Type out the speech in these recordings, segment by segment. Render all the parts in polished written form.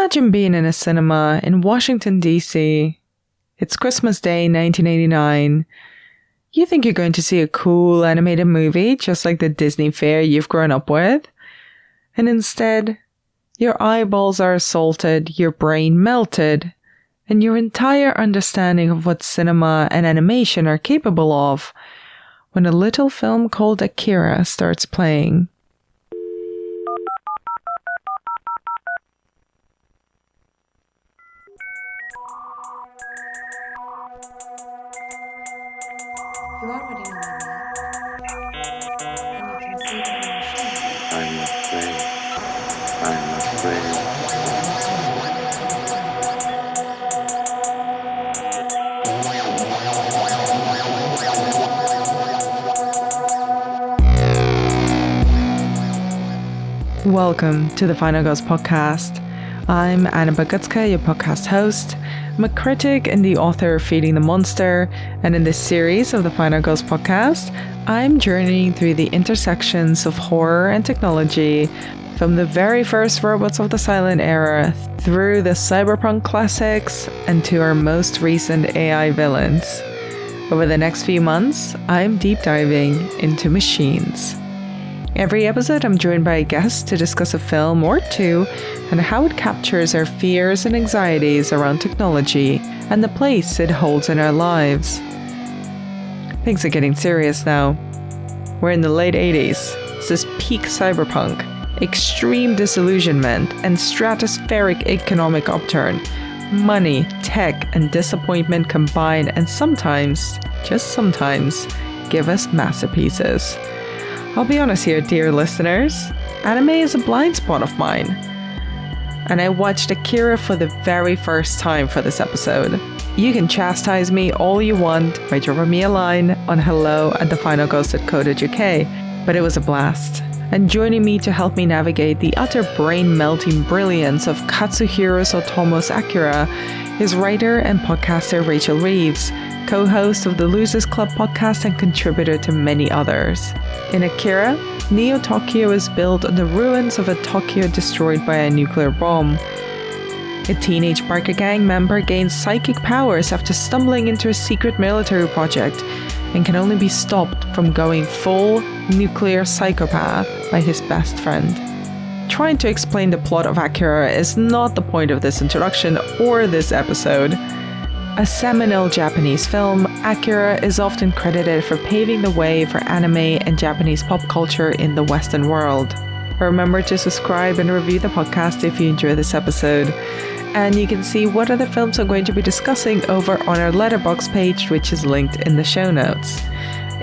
Imagine being in a cinema in Washington, D.C. It's Christmas Day, 1989. You think you're going to see a cool animated movie, just like the Disney fare you've grown up with. And instead, your eyeballs are assaulted, your brain melted, and your entire understanding of what cinema and animation are capable of when a little film called Akira starts playing. You already know my name. And you can see that I'm ashamed. I'm afraid. Welcome to the Final Girls podcast. I'm Anna Bogutska, your podcast host. I'm a critic and the author of Feeding the Monster, and in this series of the Final Girls podcast, I'm journeying through the intersections of horror and technology, from the very first robots of the silent era through the cyberpunk classics and to our most recent AI villains. Over the next few months, I'm deep diving into machines. Every episode, I'm joined by a guest to discuss a film or two and how it captures our fears and anxieties around technology and the place it holds in our lives. Things are getting serious now. We're in the late 80s. This is peak cyberpunk, extreme disillusionment, and stratospheric economic upturn. Money, tech, and disappointment combine and sometimes, just sometimes, give us masterpieces. I'll be honest here, dear listeners, anime is a blind spot of mine. And I watched Akira for the very first time for this episode. You can chastise me all you want by dropping me a line on hello@thefinalghost.co.uk, but it was a blast. And joining me to help me navigate the utter brain-melting brilliance of Katsuhiro Otomo's Akira is writer and podcaster Rachel Reeves, co-host of the Losers Club podcast and contributor to many others. In Akira, Neo Tokyo is built on the ruins of a Tokyo destroyed by a nuclear bomb. A teenage biker gang member gains psychic powers after stumbling into a secret military project and can only be stopped from going full nuclear psychopath by his best friend. Trying to explain the plot of Akira is not the point of this introduction or this episode. A seminal Japanese film, Akira is often credited for paving the way for anime and Japanese pop culture in the Western world. Remember to subscribe and review the podcast if you enjoy this episode. And you can see what other films I'm going to be discussing over on our Letterboxd page, which is linked in the show notes.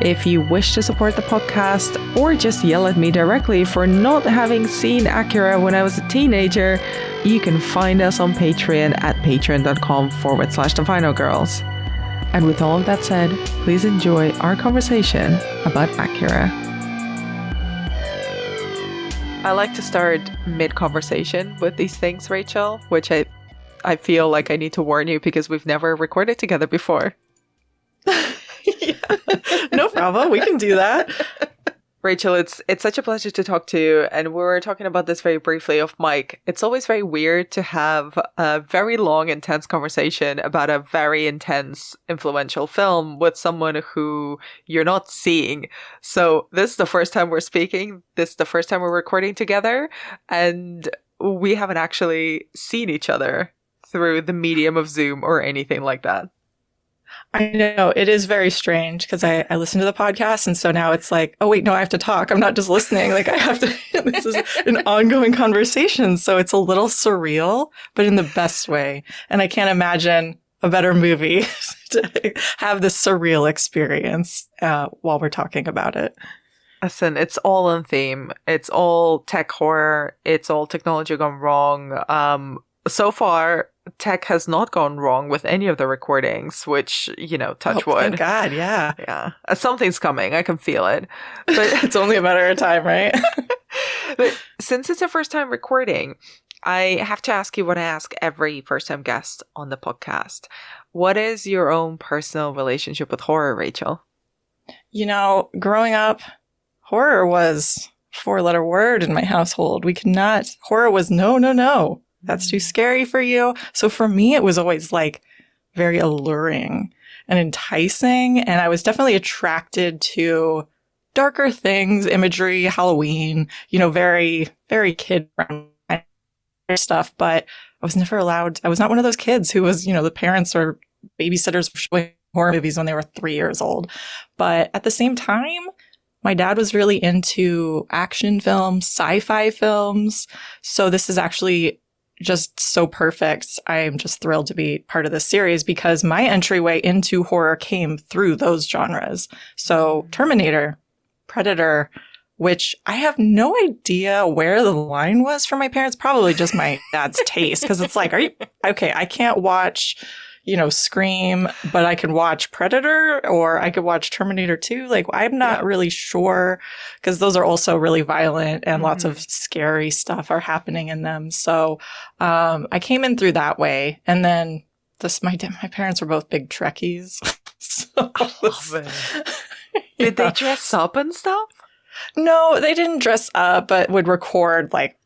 If you wish to support the podcast or just yell at me directly for not having seen Akira when I was a teenager, you can find us on Patreon at patreon.com/thefinalgirls. And with all of that said, please enjoy our conversation about Akira. I like to start mid-conversation with these things, Rachel, which I feel like I need to warn you because we've never recorded together before. Yeah, no problem. We can do that. Rachel, it's such a pleasure to talk to you. And we were talking about this very briefly off mic. It's always very weird to have a very long, intense conversation about a very intense, influential film with someone who you're not seeing. So this is the first time we're speaking. This is the first time we're recording together. And we haven't actually seen each other through the medium of Zoom or anything like that. I know, it is very strange because I listen to the podcast and so now it's like, oh wait, no, I have to talk. I'm not just listening. Like I have to, this is an ongoing conversation. So it's a little surreal, but in the best way. And I can't imagine a better movie to have this surreal experience while we're talking about it. Listen, it's all on theme. It's all tech horror. It's all technology gone wrong. So far, tech has not gone wrong with any of the recordings, which, touch wood. Thank God, yeah. Yeah. Something's coming. I can feel it. But it's only a matter of time, right? But since it's a first time recording, I have to ask you what I ask every first time guest on the podcast. What is your own personal relationship with horror, Rachel? Growing up, horror was a 4-letter word in my household. Horror was no. that's too scary for you. So for me, it was always like very alluring and enticing. And I was definitely attracted to darker things, imagery, Halloween, very, very kid-friendly stuff. But I was never allowed, I was not one of those kids who was, the parents or babysitters were showing horror movies when they were 3 years old. But at the same time, my dad was really into action films, sci-fi films. So this is actually just so perfect. I am just thrilled to be part of this series because my entryway into horror came through those genres. So Terminator, Predator, which I have no idea where the line was for my parents. Probably just my dad's taste. Because it's like, okay, I can't watch, Scream, but I can watch Predator or I could watch Terminator 2. Like, I'm not really sure because those are also really violent and lots of scary stuff are happening in them. So I came in through that way. And then my parents were both big Trekkies. So I love it. Did they dress up and stuff? No, they didn't dress up, but would record like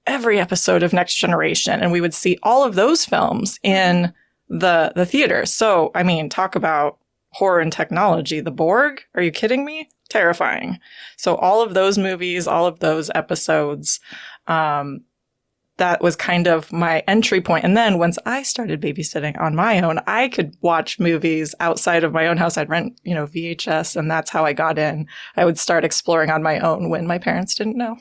every episode of Next Generation. And we would see all of those films in the theater. So, I mean, talk about horror and technology. The Borg? Are you kidding me? Terrifying. So all of those movies, all of those episodes, that was kind of my entry point. And then once I started babysitting on my own, I could watch movies outside of my own house. I'd rent, VHS, and that's how I got in. I would start exploring on my own when my parents didn't know.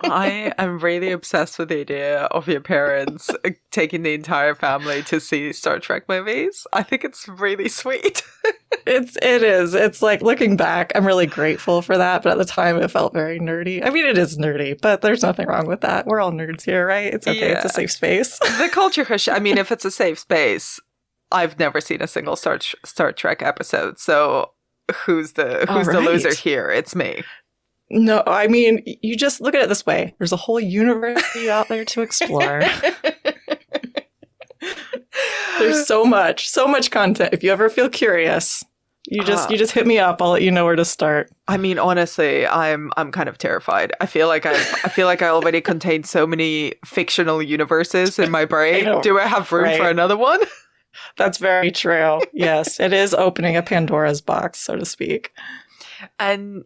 I am really obsessed with the idea of your parents taking the entire family to see Star Trek movies. I think it's really sweet. It is. It's like, looking back, I'm really grateful for that. But at the time, it felt very nerdy. I mean, it is nerdy, but there's nothing wrong with that. We're all nerds here, right? It's okay. Yeah. It's a safe space. The culture push. I mean, if it's a safe space, I've never seen a single Star Trek episode. So who's the loser here? It's me. No, I mean, you just look at it this way. There's a whole universe out there to explore. There's so much content. If you ever feel curious, you just hit me up. I'll let you know where to start. I mean, honestly, I'm kind of terrified. I feel like I already contain so many fictional universes in my brain. Do I have room for another one? That's very true. Yes, it is opening a Pandora's box, so to speak. And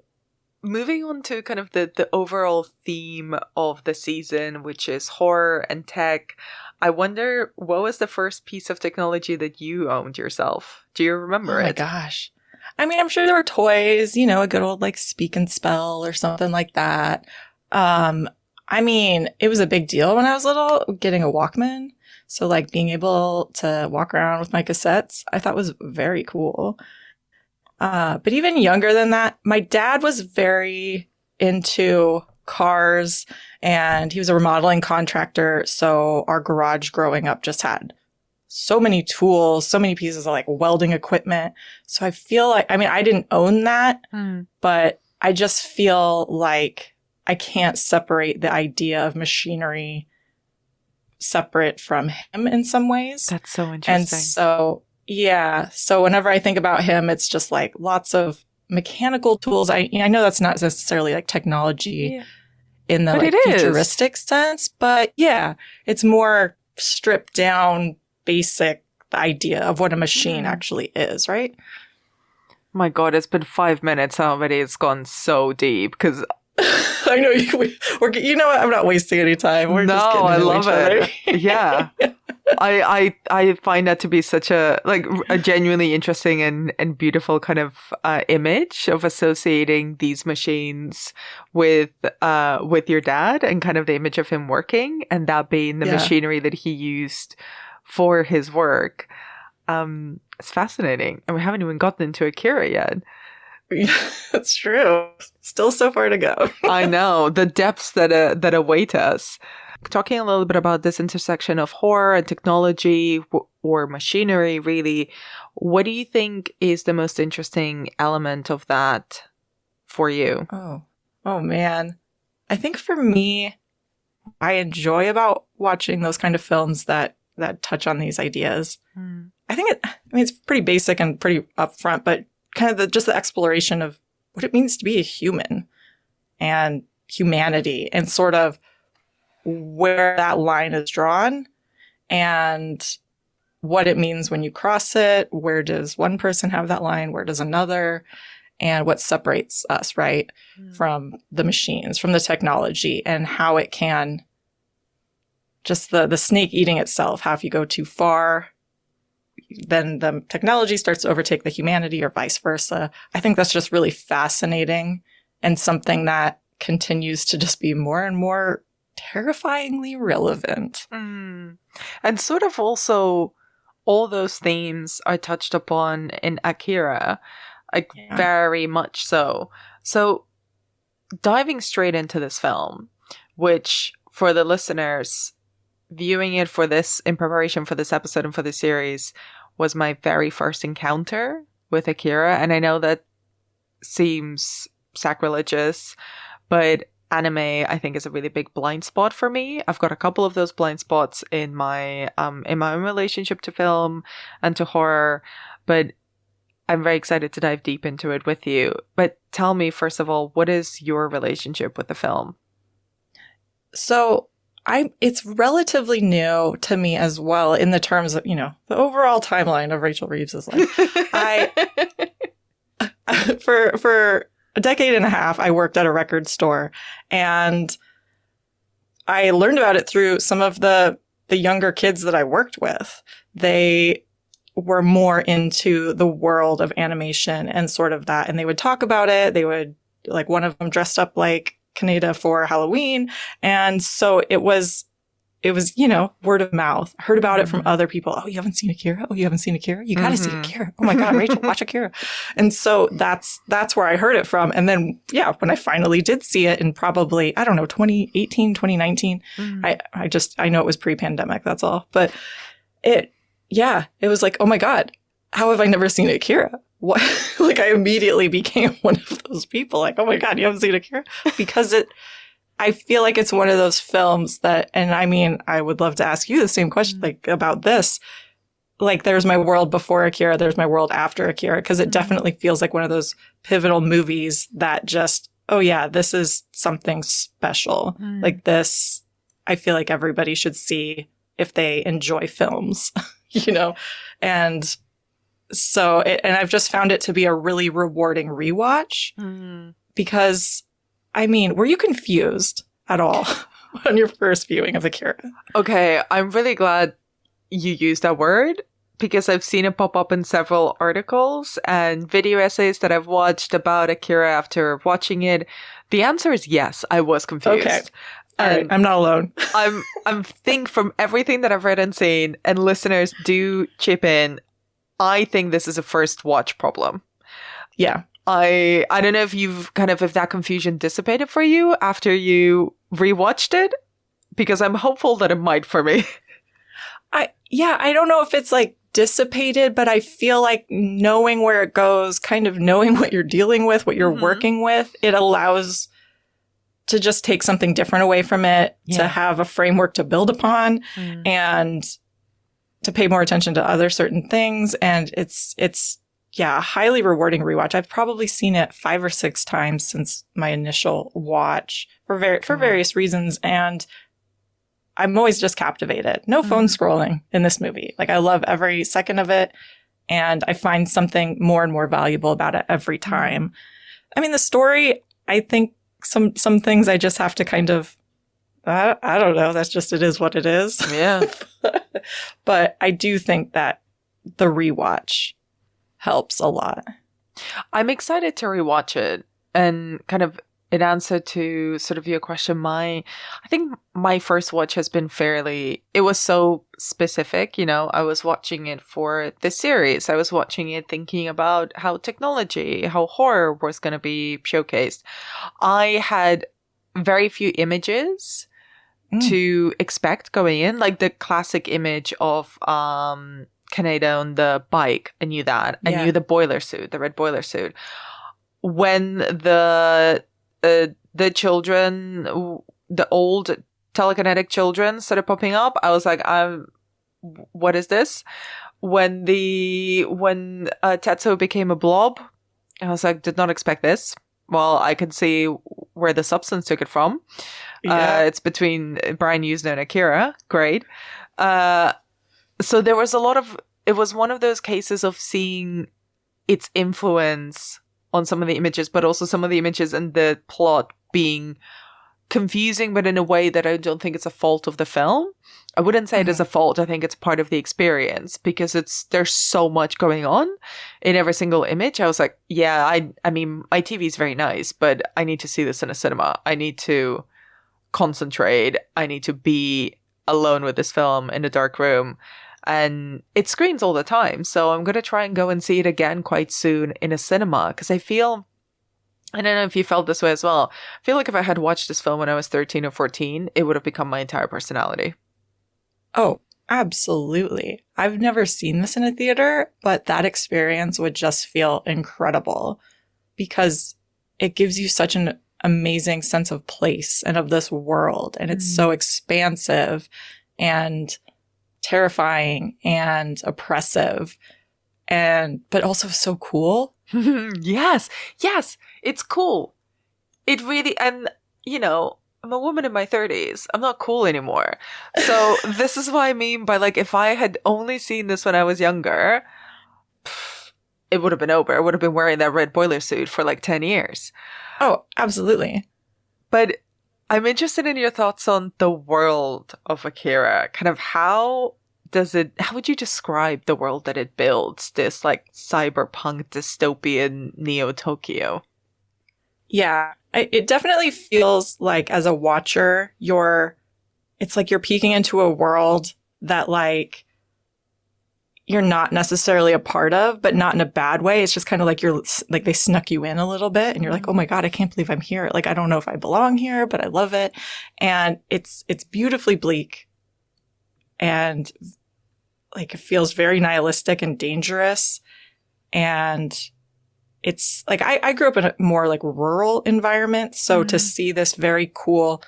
moving on to kind of the overall theme of the season, which is horror and tech, I wonder, what was the first piece of technology that you owned yourself? Do you remember it? Oh my gosh. I mean, I'm sure there were toys, a good old like Speak and Spell or something like that. I mean, it was a big deal when I was little, getting a Walkman. So like being able to walk around with my cassettes, I thought was very cool. But even younger than that, my dad was very into cars and he was a remodeling contractor. So our garage growing up just had so many tools, so many pieces of like welding equipment. So I feel like, I mean, I didn't own that, but I just feel like I can't separate the idea of machinery separate from him in some ways. That's so interesting. And so, yeah. So whenever I think about him, it's just like lots of mechanical tools. I know that's not necessarily like technology in the like, futuristic sense, but yeah, it's more stripped down, basic idea of what a machine actually is, right? My God, it's been 5 minutes already. It's gone so deep because I know you know what? I'm not wasting any time. We're just getting into love it. Yeah. I find that to be such a genuinely interesting and beautiful kind of image of associating these machines with your dad and kind of the image of him working and that being the machinery that he used for his work. It's fascinating. And we haven't even gotten into Akira yet. That's true. Still so far to go. I know. The depths that await us. Talking a little bit about this intersection of horror and technology or machinery, really, what do you think is the most interesting element of that for you? Oh man. I think for me, I enjoy about watching those kind of films that touch on these ideas. I think it's pretty basic and pretty upfront, but kind of just the exploration of what it means to be a human and humanity and sort of where that line is drawn and what it means when you cross it. Where does one person have that line? Where does another? And what separates us, right, from the machines, from the technology, and how it can just the snake eating itself. How if you go too far, then the technology starts to overtake the humanity or vice versa. I think that's just really fascinating and something that continues to just be more and more terrifyingly relevant. And sort of also all those themes are touched upon in Akira, like very much so. So diving straight into this film, which for the listeners, viewing it for this in preparation for this episode and for the series was my very first encounter with Akira. And I know that seems sacrilegious, but anime I think is a really big blind spot for me. I've got a couple of those blind spots in my own relationship to film and to horror, but I'm very excited to dive deep into it with you. But tell me, first of all, what is your relationship with the film? So it's relatively new to me as well in the terms of, the overall timeline of Rachel Reeves' life. For a decade and a half, I worked at a record store, and I learned about it through some of the younger kids that I worked with. They were more into the world of animation and sort of that, and they would talk about it. They would, like, one of them dressed up like Kaneda for Halloween. And so it was, word of mouth. I heard about it from other people. Oh, you haven't seen Akira? Oh, you haven't seen Akira? You got to see Akira. Oh my God, Rachel, watch Akira. And so that's where I heard it from. And then, when I finally did see it in probably, 2018, 2019, I know it was pre-pandemic. That's all. But it was like, oh my God, how have I never seen Akira? What? Like, I immediately became one of those people. Like, oh my God, you haven't seen Akira? Because I feel like it's one of those films that, and I mean, I would love to ask you the same question, like, about this. Like, there's my world before Akira, there's my world after Akira, because it definitely feels like one of those pivotal movies that just, oh yeah, this is something special. Like this, I feel like everybody should see if they enjoy films, and so, and I've just found it to be a really rewarding rewatch because, were you confused at all on your first viewing of Akira? Okay, I'm really glad you used that word because I've seen it pop up in several articles and video essays that I've watched about Akira after watching it. The answer is yes, I was confused. Okay. All right, I'm not alone. I'm think from everything that I've read and seen, and listeners do chip in, I think this is a first watch problem. Yeah. I don't know if if that confusion dissipated for you after you rewatched it, because I'm hopeful that it might for me. I don't know if it's like dissipated, but I feel like knowing where it goes, kind of knowing what you're dealing with, what you're working with, it allows to just take something different away from it, to have a framework to build upon, and to pay more attention to other certain things. And it's a highly rewarding rewatch. I've probably seen it 5 or 6 times since my initial watch for various reasons. And I'm always just captivated. No phone scrolling in this movie. Like, I love every second of it. And I find something more and more valuable about it every time. The story, I think some things I just have to kind of, I don't know. That's just, it is what it is. Yeah. But I do think that the rewatch helps a lot. I'm excited to rewatch it, and kind of in answer to sort of your question, I think my first watch has been it was so specific, I was watching it for this series. I was watching it thinking about how horror was going to be showcased. I had very few images to expect going in, like the classic image of Kaneda on the bike. I knew that. I knew the boiler suit, the red boiler suit. When the children, the old telekinetic children started popping up, I was like, what is this? When Tetsuo became a blob, I was like, did not expect this. Well, I could see where the substance took it from. Yeah. It's between Brian Usna and Akira. Great. So there was it was one of those cases of seeing its influence on some of the images, but also some of the images and the plot being confusing, but in a way that I don't think it's a fault of the film. I wouldn't say it is a fault. I think it's part of the experience because there's so much going on in every single image. I was like, yeah, I mean, my TV is very nice, but I need to see this in a cinema. I need to concentrate. I need to be alone with this film in a dark room. And it screens all the time. So I'm going to try and go and see it again quite soon in a cinema because I don't know if you felt this way as well. I feel like if I had watched this film when I was 13 or 14, it would have become my entire personality. Oh, absolutely. I've never seen this in a theater, but that experience would just feel incredible because it gives you such an amazing sense of place and of this world. And it's so expansive and terrifying and oppressive but also so cool. Yes, it's cool. It really, and you know, I'm a woman in my 30s. I'm not cool anymore. So this is what I mean by like, if I had only seen this when I was younger, it would have been over. I would have been wearing that red boiler suit for like 10 years. Oh, absolutely. But I'm interested in your thoughts on the world of Akira. Kind of how would you describe the world that it builds? This like cyberpunk dystopian Neo-Tokyo. Yeah, it definitely feels like as a watcher, it's like you're peeking into a world that like you're not necessarily a part of, but not in a bad way. It's just kind of like they snuck you in a little bit and you're like, oh my God, I can't believe I'm here. Like, I don't know if I belong here, but I love it. And it's beautifully bleak and like it feels very nihilistic and dangerous. And it's like, I grew up in a more like rural environment. So to see this very cool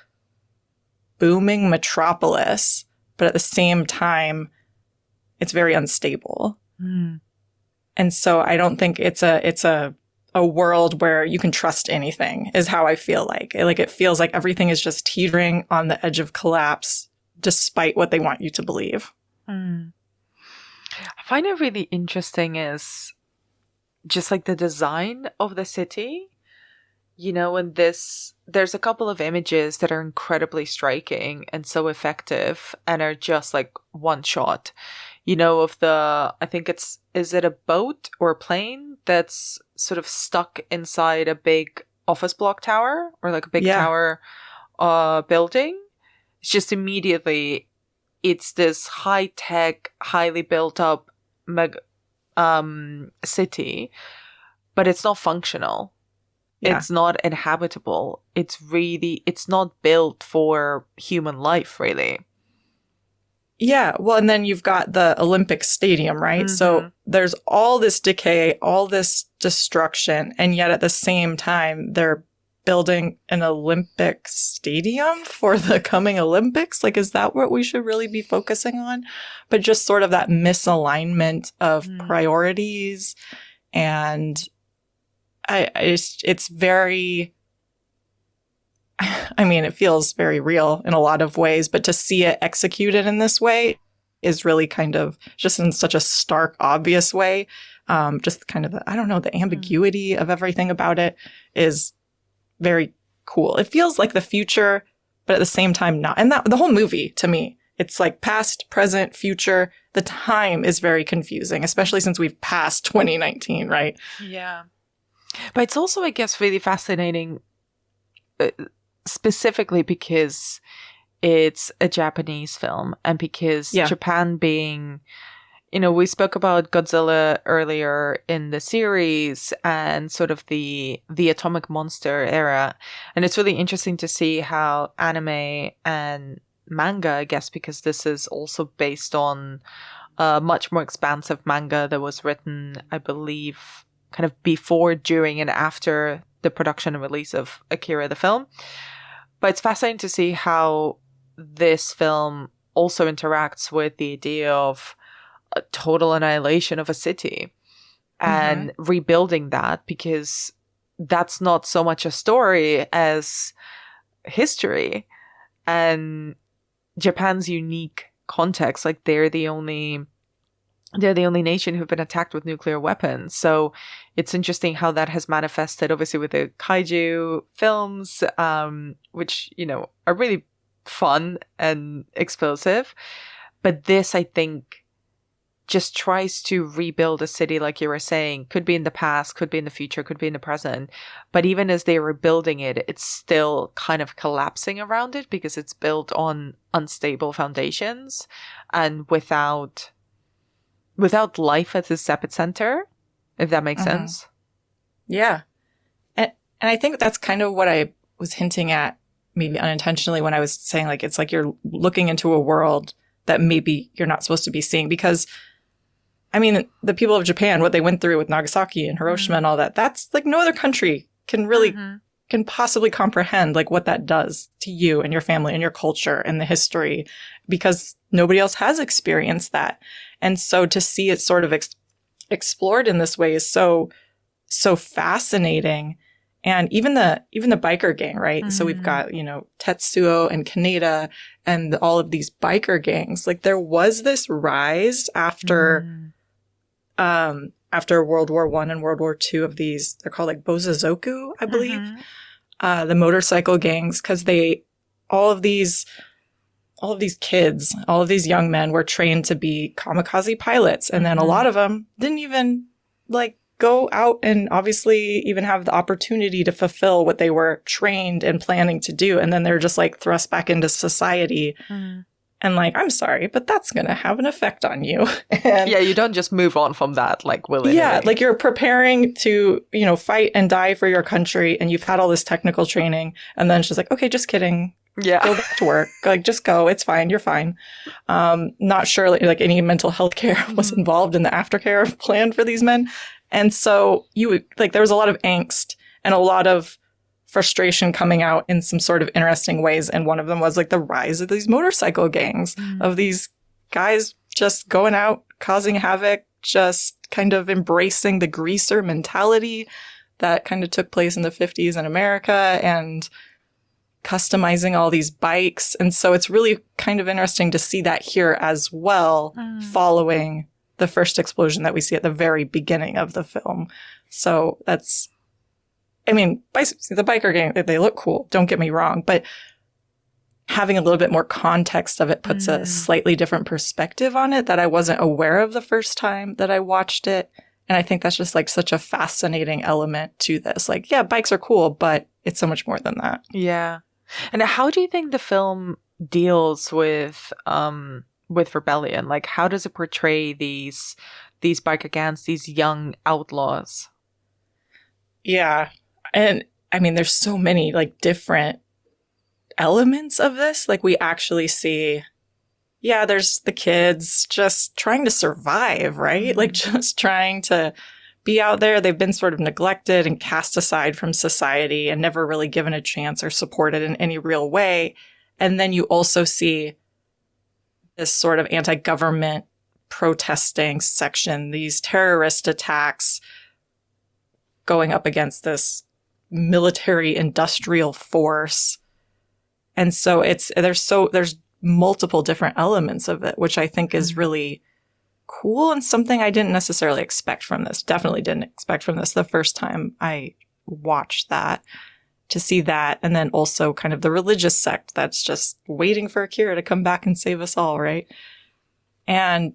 booming metropolis, but at the same time, it's very unstable. And so I don't think it's a world where you can trust anything is how I feel like. It feels like everything is just teetering on the edge of collapse despite what they want you to believe. I find it really interesting is just like the design of the city. You know, and there's a couple of images that are incredibly striking and so effective and are just like one shot. You know, I think is it a boat or a plane that's sort of stuck inside a big office block tower or like a big tower building? It's just immediately, it's this high-tech, highly built-up city, but it's not functional. Yeah. It's not inhabitable. It's not built for human life, really. Yeah, well, and then you've got the Olympic Stadium, right? So there's all this decay, all this destruction, and yet at the same time, they're building an Olympic stadium for the coming Olympics? Like, is that what we should really be focusing on? But just sort of that misalignment of priorities, and it's very... I mean, it feels very real in a lot of ways, but to see it executed in this way is really kind of just in such a stark, obvious way. Just kind of, the ambiguity of everything about it is very cool. It feels like the future, but at the same time not. And the whole movie, to me, it's like past, present, future. The time is very confusing, especially since we've passed 2019, right? Yeah. But it's also, I guess, really fascinating specifically because it's a Japanese film and because Japan being, we spoke about Godzilla earlier in the series and sort of the atomic monster era. And it's really interesting to see how anime and manga, I guess, because this is also based on a much more expansive manga that was written, I believe, kind of before, during, and after the production and release of Akira the film. But it's fascinating to see how this film also interacts with the idea of a total annihilation of a city and rebuilding that, because that's not so much a story as history. and Japan's unique context. Like they're the only nation who've been attacked with nuclear weapons. So it's interesting how that has manifested, obviously, with the kaiju films, which, you know, are really fun and explosive. But this, I think, just tries to rebuild a city, like you were saying. Could be in the past, could be in the future, could be in the present. But even as they were building it, it's still kind of collapsing around it because it's built on unstable foundations and without life at its epicenter, if that makes sense. Yeah. And I think that's kind of what I was hinting at, maybe unintentionally, when I was saying, like, it's like you're looking into a world that maybe you're not supposed to be seeing. Because, I mean, the people of Japan, what they went through with Nagasaki and Hiroshima and all that, that's like no other country can really can possibly comprehend like what that does to you and your family and your culture and the history, because nobody else has experienced that. And so to see it sort of explored in this way is so fascinating. And even the biker gang, right? So we've got, you know, Tetsuo and Kaneda and all of these biker gangs. Like there was this rise after World War I and World War II of these, they're called like Bozoku, I believe, the motorcycle gangs, because all of these kids, all of these young men were trained to be kamikaze pilots. And then a lot of them didn't even like go out and obviously even have the opportunity to fulfill what they were trained and planning to do. And then they're just like thrust back into society. And like, I'm sorry, but that's going to have an effect on you. And yeah, you don't just move on from that like willingly. Yeah, like you're preparing to, you know, fight and die for your country, and you've had all this technical training. And then she's like, okay, just kidding. Yeah. Go back to work. Like, just go. It's fine. You're fine. Not sure like any mental health care was involved in the aftercare plan for these men. And so there was a lot of angst and a lot of frustration coming out in some sort of interesting ways. And one of them was like the rise of these motorcycle gangs of these guys just going out, causing havoc, just kind of embracing the greaser mentality that kind of took place in the 50s in America and customizing all these bikes. And so it's really kind of interesting to see that here as well, following the first explosion that we see at the very beginning of the film. So that's, I mean, the biker gang, they look cool, don't get me wrong, but having a little bit more context of it puts a slightly different perspective on it that I wasn't aware of the first time that I watched it. And I think that's just like such a fascinating element to this. Like, yeah, bikes are cool, but it's so much more than that. Yeah. And how do you think the film deals with rebellion? Like, how does it portray these biker gangs, these young outlaws? Yeah. And I mean, there's so many like different elements of this. Like we actually see, yeah, there's the kids just trying to survive, right? Like just trying to be out there. They've been sort of neglected and cast aside from society and never really given a chance or supported in any real way. And then you also see this sort of anti-government protesting section, these terrorist attacks going up against this military industrial force. And so there's multiple different elements of it, which I think is really cool and something I didn't necessarily expect from this. Definitely didn't expect from this the first time I watched that, to see that. And then also kind of the religious sect that's just waiting for Akira to come back and save us all, right? And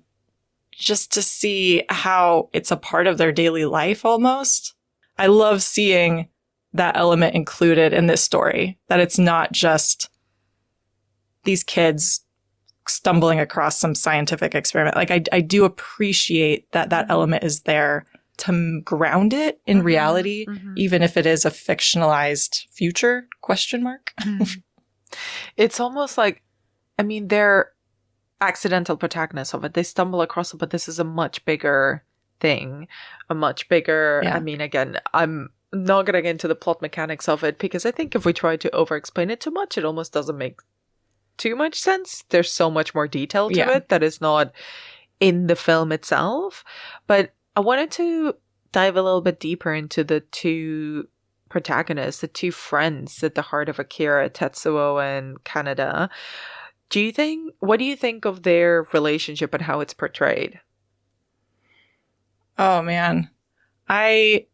just to see how it's a part of their daily life almost. I love seeing that element included in this story, that it's not just these kids stumbling across some scientific experiment. Like I do appreciate that element is there to ground it in reality, even if it is a fictionalized future ? It's almost like, I mean, they're accidental protagonists of it. They stumble across it, but this is a much bigger thing, I mean, again, I'm not going to get into the plot mechanics of it, because I think if we try to over-explain it too much, it almost doesn't make too much sense. There's so much more detail to it that is not in the film itself. But I wanted to dive a little bit deeper into the two protagonists, the two friends at the heart of Akira, Tetsuo and Kaneda. What do you think of their relationship and how it's portrayed? Oh man. I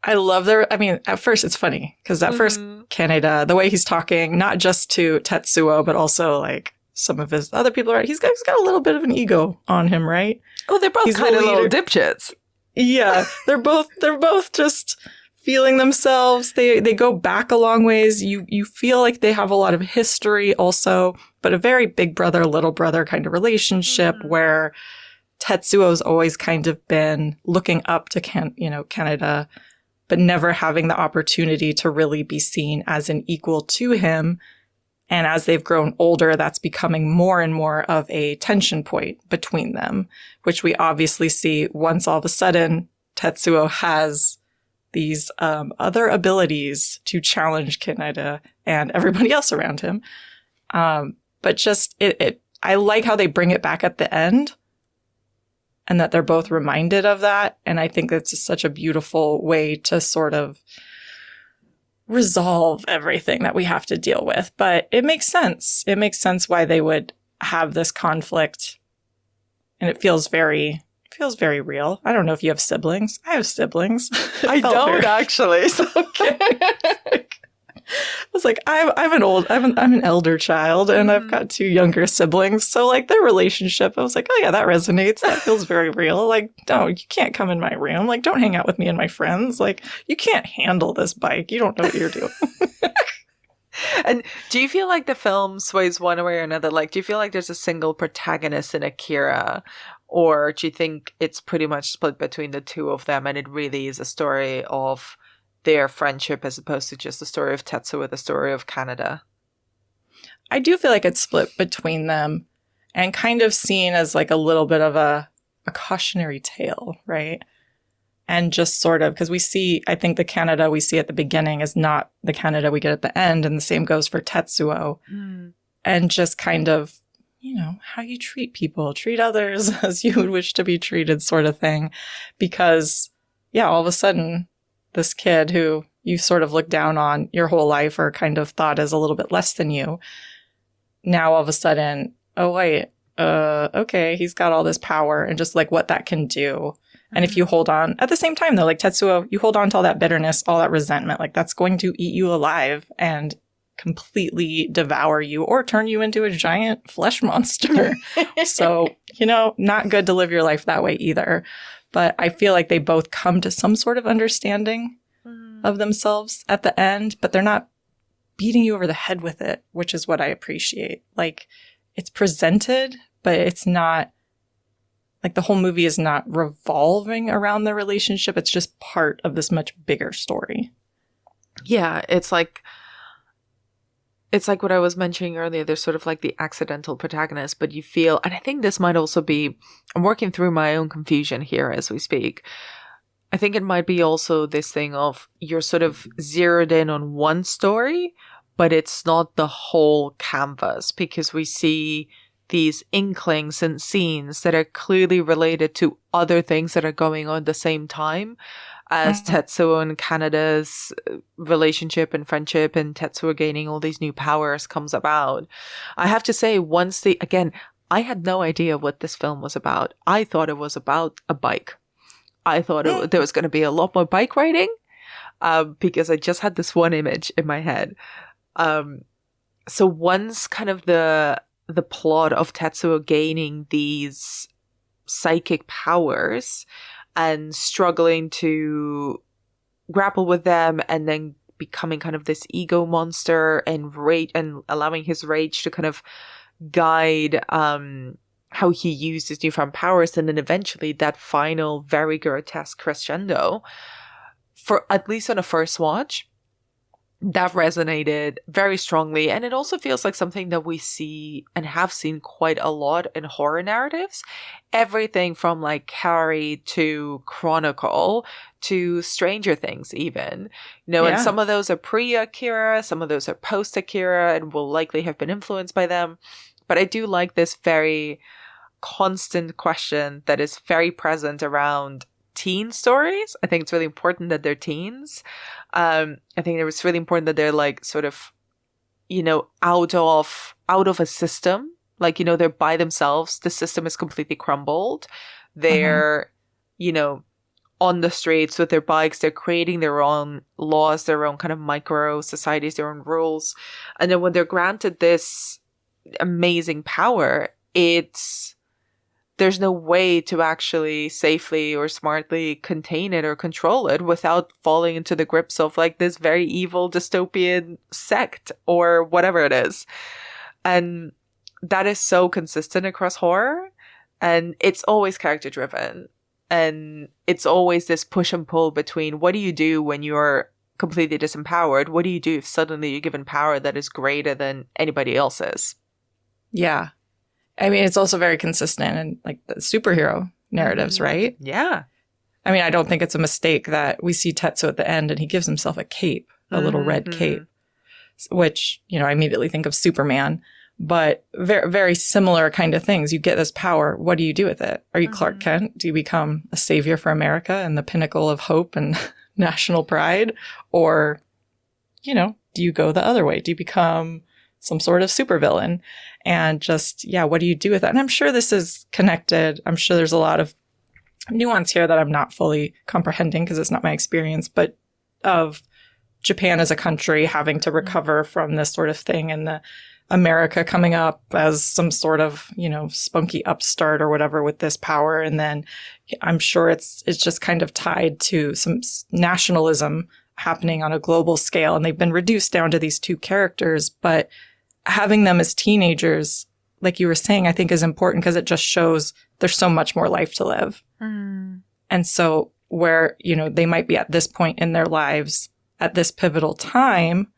love at first it's funny because at first Kaneda, the way he's talking, not just to Tetsuo, but also like some of his other people, right? He's got a little bit of an ego on him, right? Oh, they're both kind of little dipshits. Yeah, they're both just feeling themselves. They go back a long ways. You feel like they have a lot of history also, but a very big brother, little brother kind of relationship where Tetsuo's always kind of been looking up to Kaneda, but never having the opportunity to really be seen as an equal to him. And as they've grown older, that's becoming more and more of a tension point between them, which we obviously see once all of a sudden Tetsuo has these other abilities to challenge Kaneda and everybody else around him. But just I like how they bring it back at the end and that they're both reminded of that. And I think that's just such a beautiful way to sort of resolve everything that we have to deal with. But it makes sense. It makes sense why they would have this conflict. And it feels very real. I don't know if you have siblings. I have siblings. I don't actually. So okay. I was like, I'm an elder child and I've got two younger siblings. So like their relationship, I was like, oh yeah, that resonates. That feels very real. Like, no, you can't come in my room. Like, don't hang out with me and my friends. Like, you can't handle this bike. You don't know what you're doing. And do you feel like the film sways one way or another? Like, do you feel like there's a single protagonist in Akira? Or do you think it's pretty much split between the two of them and it really is a story of their friendship as opposed to just the story of Tetsuo, the story of Kaneda? I do feel like it's split between them and kind of seen as like a little bit of a cautionary tale, right? And just sort of, because I think the Kaneda we see at the beginning is not the Kaneda we get at the end, and the same goes for Tetsuo. And just kind of, how you treat people, treat others as you would wish to be treated sort of thing. Because, yeah, all of a sudden, this kid who you sort of look down on your whole life or kind of thought as a little bit less than you, now all of a sudden, oh, wait, okay, he's got all this power and just like what that can do. And if you hold on, at the same time though, like Tetsuo, you hold on to all that bitterness, all that resentment, like that's going to eat you alive and completely devour you or turn you into a giant flesh monster. So, not good to live your life that way either. But I feel like they both come to some sort of understanding of themselves at the end, but they're not beating you over the head with it, which is what I appreciate. Like, it's presented, but it's not, like the whole movie is not revolving around the relationship. It's just part of this much bigger story. Yeah, it's like what I was mentioning earlier. There's sort of like the accidental protagonist, but you feel, and I think this might also be, I'm working through my own confusion here as we speak. I think it might be also this thing of you're sort of zeroed in on one story, but it's not the whole canvas because we see these inklings and scenes that are clearly related to other things that are going on at the same time. As Tetsuo and Kaneda's relationship and friendship and Tetsuo gaining all these new powers comes about. I have to say, I had no idea what this film was about. I thought it was about a bike. I thought there was going to be a lot more bike riding because I just had this one image in my head. So once kind of the plot of Tetsuo gaining these psychic powers and struggling to grapple with them and then becoming kind of this ego monster and rage and allowing his rage to kind of guide how he used his newfound powers, and then eventually that final very grotesque crescendo, for at least on a first watch, that resonated very strongly. And it also feels like something that we see and have seen quite a lot in horror narratives. Everything from like Carrie to Chronicle to Stranger Things even. And some of those are pre-Akira, some of those are post-Akira and will likely have been influenced by them. But I do like this very constant question that is very present around teen stories. I think it's really important that they're teens. I think it was really important that they're like sort of, you know, out of a system. Like, you know, they're by themselves. The system is completely crumbled. They're, you know, on the streets with their bikes. They're creating their own laws, their own kind of micro societies, their own rules. And then when they're granted this amazing power, there's no way to actually safely or smartly contain it or control it without falling into the grips of like this very evil dystopian sect or whatever it is. And that is so consistent across horror. And it's always character driven. And it's always this push and pull between what do you do when you're completely disempowered? What do you do if suddenly you're given power that is greater than anybody else's? Yeah. I mean, it's also very consistent in like the superhero narratives, right? Yeah. I mean, I don't think it's a mistake that we see Tetsuo at the end and he gives himself a cape, a little red cape, which, you know, I immediately think of Superman, but very, very similar kind of things. You get this power. What do you do with it? Are you Clark Kent? Do you become a savior for America and the pinnacle of hope and national pride? Or, you know, do you go the other way? Do you become some sort of supervillain? And just, yeah, what do you do with that? And I'm sure this is connected. I'm sure there's a lot of nuance here that I'm not fully comprehending because it's not my experience, but of Japan as a country having to recover from this sort of thing and the America coming up as some sort of, you know, spunky upstart or whatever with this power. And then I'm sure it's just kind of tied to some nationalism happening on a global scale. And they've been reduced down to these two characters, but having them as teenagers, like you were saying, I think is important because it just shows there's so much more life to live. And so where, you know, they might be at this point in their lives at this pivotal time,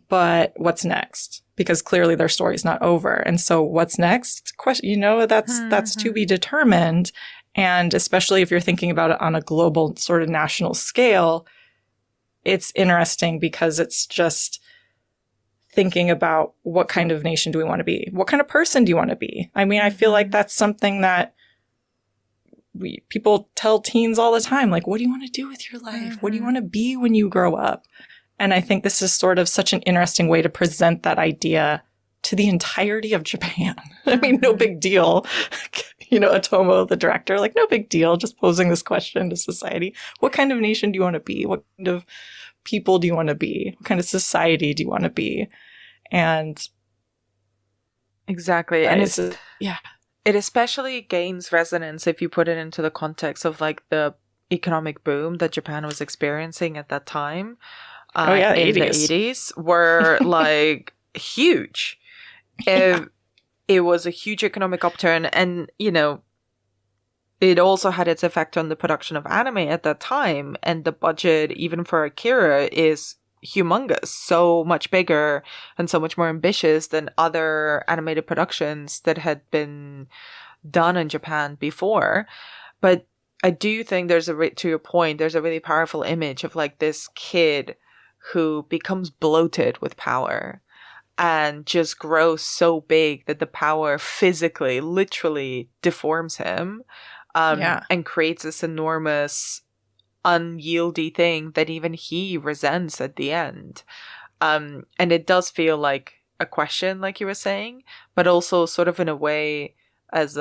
but what's next? Because clearly their story's not over. And so what's next? Question, you know, that's to be determined. And especially if you're thinking about it on a global sort of national scale, it's interesting because it's just thinking about what kind of nation do we want to be? What kind of person do you want to be? I mean, I feel like that's something that people tell teens all the time. Like, what do you want to do with your life? What do you want to be when you grow up? And I think this is sort of such an interesting way to present that idea to the entirety of Japan. I mean, no big deal. You know, Otomo, the director, like, no big deal. Just posing this question to society. What kind of nation do you want to be? What kind of people do you want to be? What kind of society do you want to be? And exactly. And it's yeah. It especially gains resonance if you put it into the context of like the economic boom that Japan was experiencing at that time. In 80s. the 80s were like huge. It was a huge economic upturn, and you know, it also had its effect on the production of anime at that time, and the budget even for Akira is humongous, so much bigger and so much more ambitious than other animated productions that had been done in Japan before. But I do think to your point, there's a really powerful image of like this kid who becomes bloated with power and just grows so big that the power physically, literally deforms him, and creates this enormous unyieldy thing that even he resents at the end. And it does feel like a question, like you were saying, but also sort of in a way as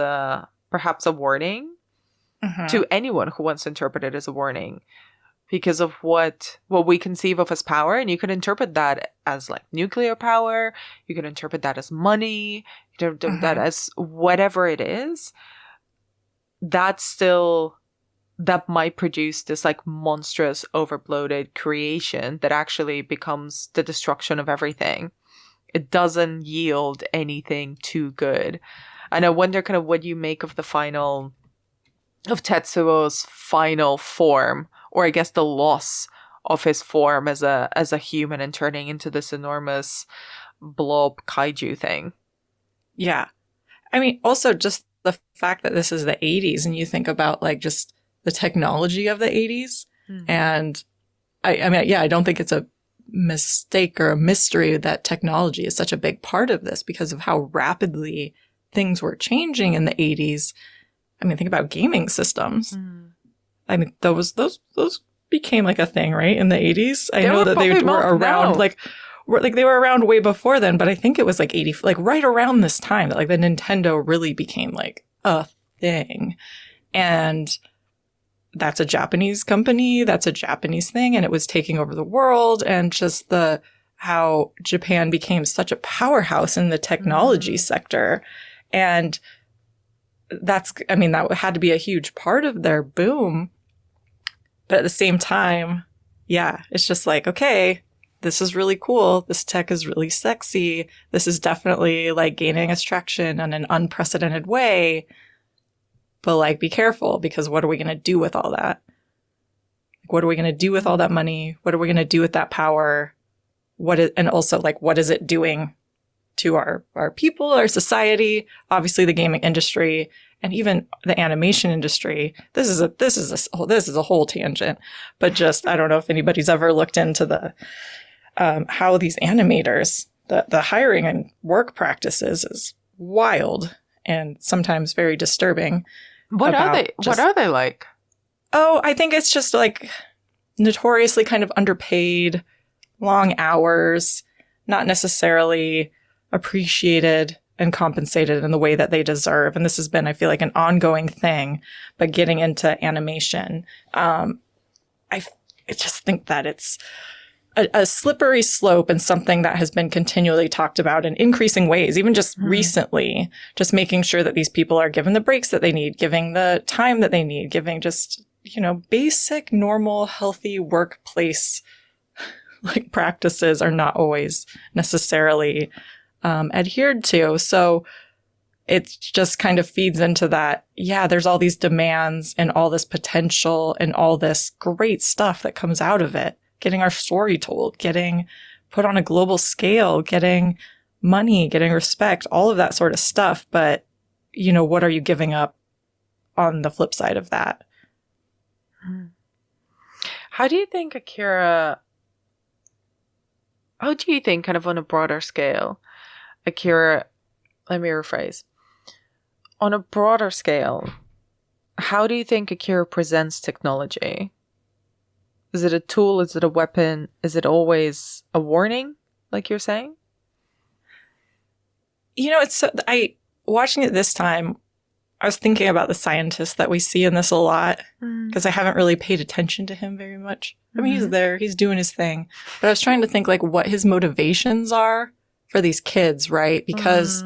perhaps a warning to anyone who wants to interpret it as a warning, because of what we conceive of as power. And you could interpret that as like nuclear power, you could interpret that as money, you could interpret that as whatever it is. That might produce this like monstrous, overbloated creation that actually becomes the destruction of everything. It doesn't yield anything too good. And I wonder kind of what you make of Tetsuo's final form, or I guess the loss of his form as a human and turning into this enormous blob kaiju thing. Yeah. I mean, also just the fact that this is the 80s and you think about like just the technology of the 80s. And I mean, I don't think it's a mistake or a mystery that technology is such a big part of this because of how rapidly things were changing in the 80s. I mean, think about gaming systems. I mean, those became like a thing, right? In the 80s. I know that they were around like they were around way before then, but I think it was like 80, like right around this time that like the Nintendo really became like a thing. And that's a Japanese company. That's a Japanese thing. And it was taking over the world, and just how Japan became such a powerhouse in the technology sector. And that had to be a huge part of their boom. But at the same time, yeah, it's just like, okay, this is really cool. This tech is really sexy. This is definitely like gaining us traction in an unprecedented way. But like, be careful, because what are we going to do with all that? Like, what are we going to do with all that money? What are we going to do with that power? And also like, what is it doing to our people, our society? Obviously the gaming industry, and even the animation industry. This is a whole tangent, but just, I don't know if anybody's ever looked into the how these animators, the hiring and work practices is wild and sometimes very disturbing. What are they like? Oh, I think it's just like notoriously kind of underpaid, long hours, not necessarily appreciated and compensated in the way that they deserve. And this has been, I feel like, an ongoing thing. But getting into animation, I just think that it's a slippery slope, and something that has been continually talked about in increasing ways, even just recently, just making sure that these people are given the breaks that they need, giving the time that they need, giving just, basic, normal, healthy workplace like practices are not always necessarily adhered to. So it just kind of feeds into that. Yeah, there's all these demands and all this potential and all this great stuff that comes out of it. Getting our story told, getting put on a global scale, getting money, getting respect, all of that sort of stuff. But, what are you giving up on the flip side of that? How do you think Akira, kind of on a broader scale, Akira, let me rephrase. On a broader scale, how do you think Akira presents technology? Is it a tool? Is it a weapon? Is it always a warning, like you're saying? Watching it this time, I was thinking about the scientist that we see in this a lot, because I haven't really paid attention to him very much. I mean, he's there, he's doing his thing. But I was trying to think like what his motivations are for these kids, right? Because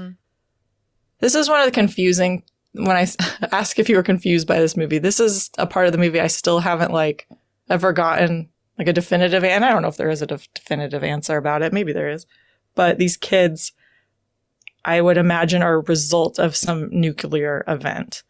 this is one of the confusing, when I ask if you were confused by this movie, this is a part of the movie I still haven't like ever gotten like a definitive, and I don't know if there is a definitive answer about it. Maybe there is. But these kids, I would imagine, are a result of some nuclear event.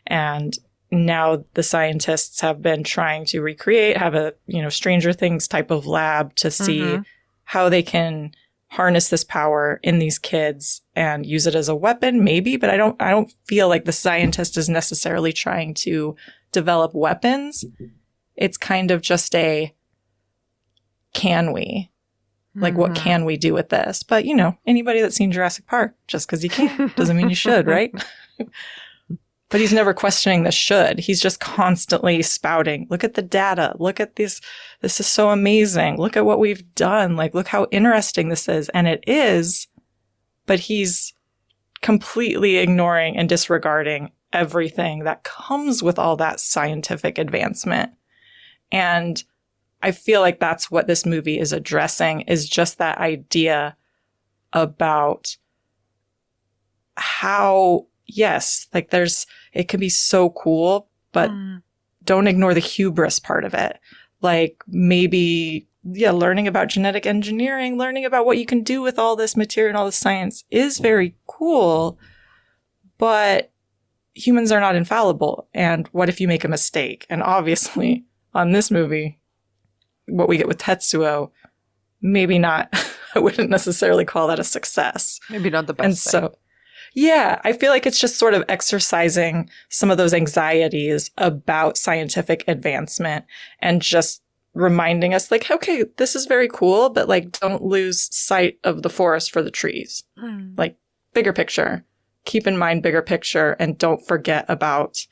And now the scientists have been trying to recreate, have a, Stranger Things type of lab to see how they can harness this power in these kids and use it as a weapon, maybe. But I don't feel like the scientist is necessarily trying to develop weapons. It's kind of just can we? Like, what can we do with this? But, anybody that's seen Jurassic Park, just because you can doesn't mean you should, right? But he's never questioning the should. He's just constantly spouting, look at the data. Look at this. This is so amazing. Look at what we've done. Like, look how interesting this is. And it is, but he's completely ignoring and disregarding everything that comes with all that scientific advancement. And I feel like that's what this movie is addressing, is just that idea about how, yes, like it can be so cool, but don't ignore the hubris part of it. Like maybe, learning about genetic engineering, learning about what you can do with all this material and all this science is very cool, but humans are not infallible. And what if you make a mistake? And obviously on this movie, what we get with Tetsuo, maybe not, I wouldn't necessarily call that a success. Maybe not the best and thing. So, yeah, I feel like it's just sort of exercising some of those anxieties about scientific advancement and just reminding us like, okay, this is very cool, but like, don't lose sight of the forest for the trees. Like, bigger picture. keep in mind bigger picture and don't forget about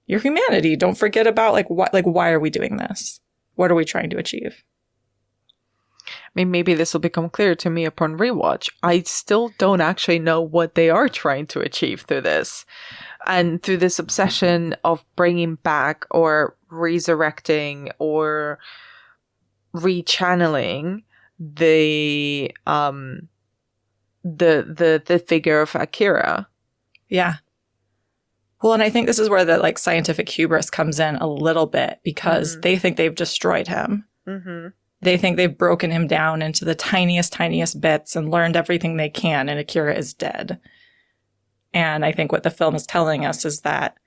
your humanity. Don't forget about why are we doing this? What are we trying to achieve? I mean, maybe this will become clear to me upon rewatch. I still don't actually know what they are trying to achieve through this. And through this obsession of bringing back or resurrecting or rechanneling the figure of Akira. Yeah. Well, and I think this is where the scientific hubris comes in a little bit, because they think they've destroyed him. Mm-hmm. They think they've broken him down into the tiniest bits and learned everything they can, and Akira is dead. And I think what the film is telling us is that,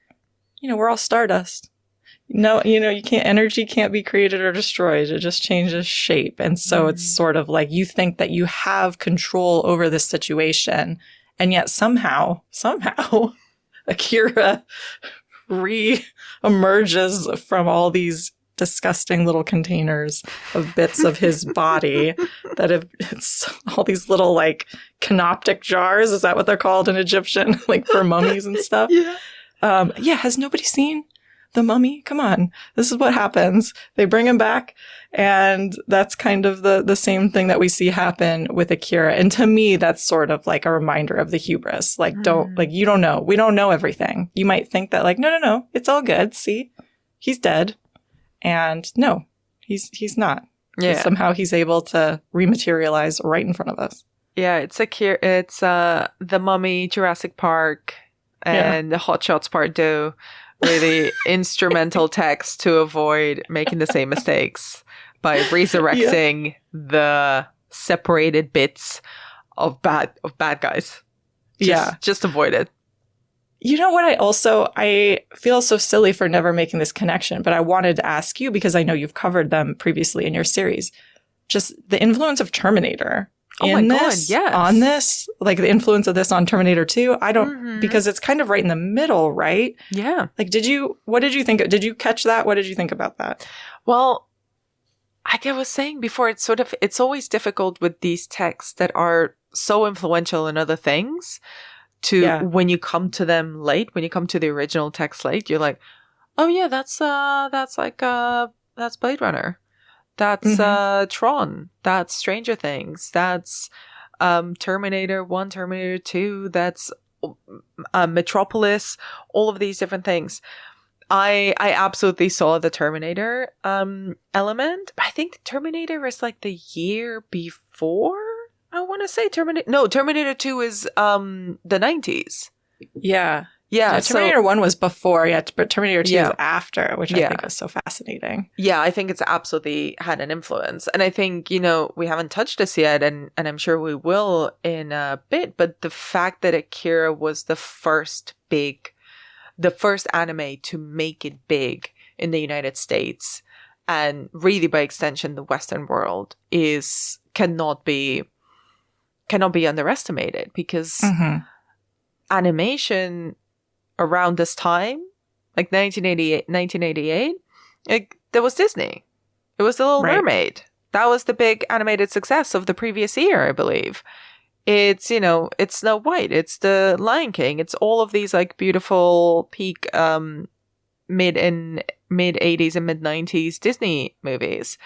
we're all stardust. No, energy can't be created or destroyed. It just changes shape. And so it's sort of like you think that you have control over this situation, and yet somehow, Akira re-emerges from all these disgusting little containers of bits of his body that it's all these little canoptic jars. Is that what they're called in Egyptian? For mummies and stuff? Yeah. Has nobody seen The Mummy? Come on. This is what happens. They bring him back, and that's kind of the same thing that we see happen with Akira. And to me, that's sort of a reminder of the hubris. You don't know. We don't know everything. You might think that no, it's all good. See, he's dead. And no, he's not. Yeah. Somehow he's able to rematerialize right in front of us. Yeah, it's Akira. It's The Mummy, Jurassic Park, and the Hot Shots Part 2. Really instrumental text to avoid making the same mistakes by resurrecting the separated bits of bad guys. Just avoid it. You know what? I feel so silly for never making this connection, but I wanted to ask you, because I know you've covered them previously in your series, just the influence of Terminator. On this, the influence of this on Terminator 2. I don't, because it's kind of right in the middle, right? Yeah. What did you think? Did you catch that? What did you think about that? Well, like I was saying before, it's always difficult with these texts that are so influential in other things when you come to them late, when you come to the original text late, you're like, oh yeah, that's Blade Runner. That's Tron. That's Stranger Things. That's Terminator 1, Terminator 2. That's Metropolis. All of these different things. I absolutely saw the Terminator element. I think Terminator is the year before. I want to say Terminator. No, Terminator 2 is the 90s. Yeah. Yeah, Terminator 1 was before, but Terminator 2 is after, which I think is so fascinating. Yeah, I think it's absolutely had an influence. And I think, we haven't touched this yet, and I'm sure we will in a bit, but the fact that Akira was the first anime to make it big in the United States, and really by extension the Western world, cannot be underestimated, because animation around this time, 1988, there was Disney. It was The Little Mermaid. That was the big animated success of the previous year, I believe. It's, it's Snow White. It's The Lion King. It's all of these beautiful peak mid 80s and mid 90s Disney movies.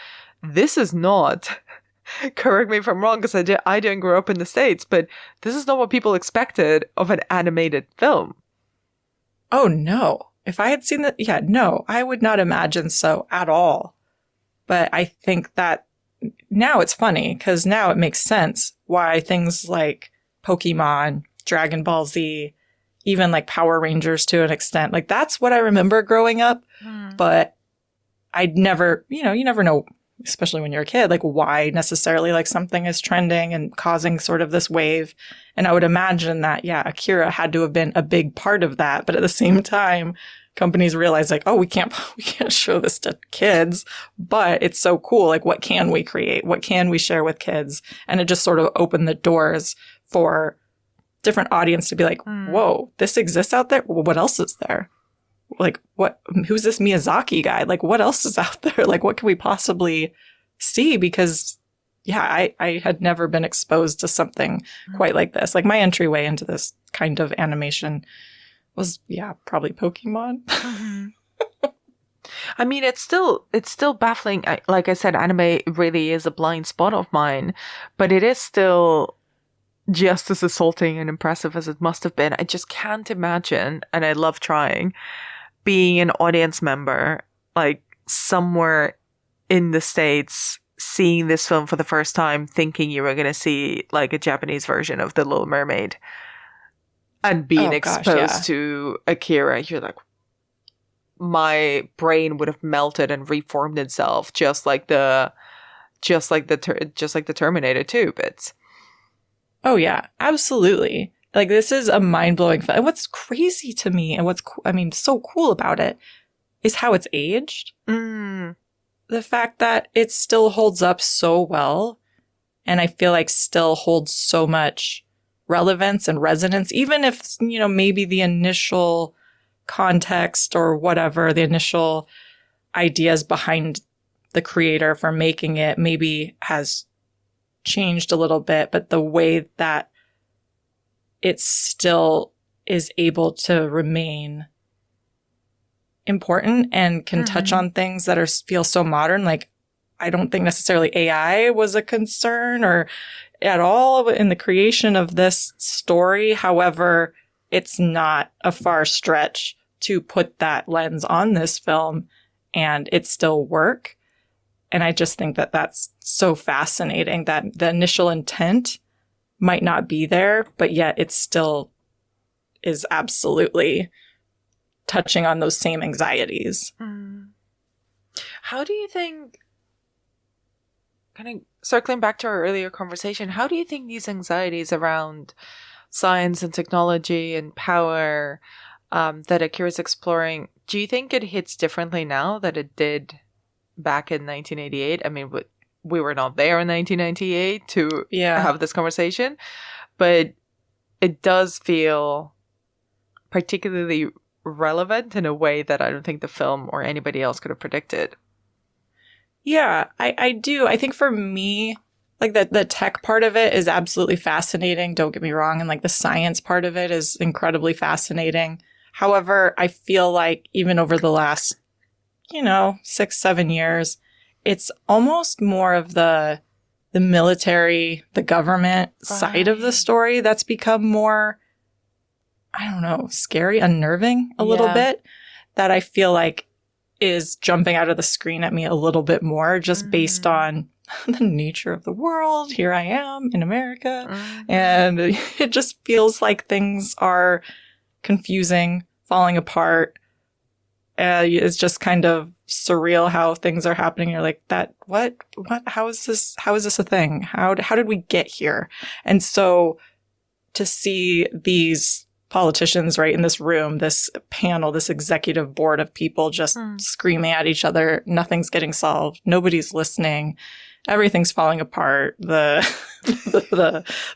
This is not, correct me if I'm wrong, because I didn't grow up in the States, but this is not what people expected of an animated film. Oh, no. If I had seen that, no, I would not imagine so at all. But I think that now it's funny, because now it makes sense why things like Pokemon, Dragon Ball Z, even Power Rangers to an extent, that's what I remember growing up. But I'd never, you never know, especially when you're a kid, why necessarily something is trending and causing sort of this wave. And I would imagine that, Akira had to have been a big part of that. But at the same time, companies realize oh, we can't show this to kids, but it's so cool. What can we create? What can we share with kids? And it just sort of opened the doors for different audience to be whoa, this exists out there? Well, what else is there? Who's this Miyazaki guy? What else is out there? What can we possibly see? Because I had never been exposed to something quite like this. Like my entryway into this kind of animation was, probably Pokemon. Mm-hmm. I mean, it's still baffling. Like I said, anime really is a blind spot of mine, but it is still just as assaulting and impressive as it must have been. I just can't imagine, and I love trying, being an audience member, like somewhere in the States, seeing this film for the first time, thinking you were going to see like a Japanese version of The Little Mermaid, and being exposed to Akira. You're like, my brain would have melted and reformed itself, just like the Terminator 2 bits. Oh yeah, absolutely. Like this is a mind-blowing film. And what's crazy to me and so cool about it is how it's aged. The fact that it still holds up so well, and I feel like still holds so much relevance and resonance, even if, maybe the initial context or whatever, the initial ideas behind the creator for making it maybe has changed a little bit, but the way that it still is able to remain important and can touch on things that feel so modern. Like, I don't think necessarily AI was a concern or at all in the creation of this story. However, it's not a far stretch to put that lens on this film and it still work. And I just think that that's so fascinating that the initial intent might not be there, but yet it still is absolutely touching on those same anxieties. How do you think, kind of circling back to our earlier conversation, how do you think these anxieties around science and technology and power that Akira's exploring, do you think it hits differently now than it did back in 1988? I mean, we were not there in 1998 to have this conversation, but it does feel particularly relevant in a way that I don't think the film or anybody else could have predicted. Yeah, I do. I think for me, like the tech part of it is absolutely fascinating. Don't get me wrong. And like the science part of it is incredibly fascinating. However, I feel like even over the last, 6-7 years, it's almost more of the military, the government side of the story that's become more, I don't know, scary, unnerving a little bit, that I feel like is jumping out of the screen at me a little bit more, just based on the nature of the world. Here I am in America. And it just feels like things are confusing, falling apart. It's just kind of surreal how things are happening. You're like, what, how is this a thing? How did we get here? And so to see these politicians right in this room, this panel, this executive board of people just screaming at each other, nothing's getting solved, nobody's listening, everything's falling apart. The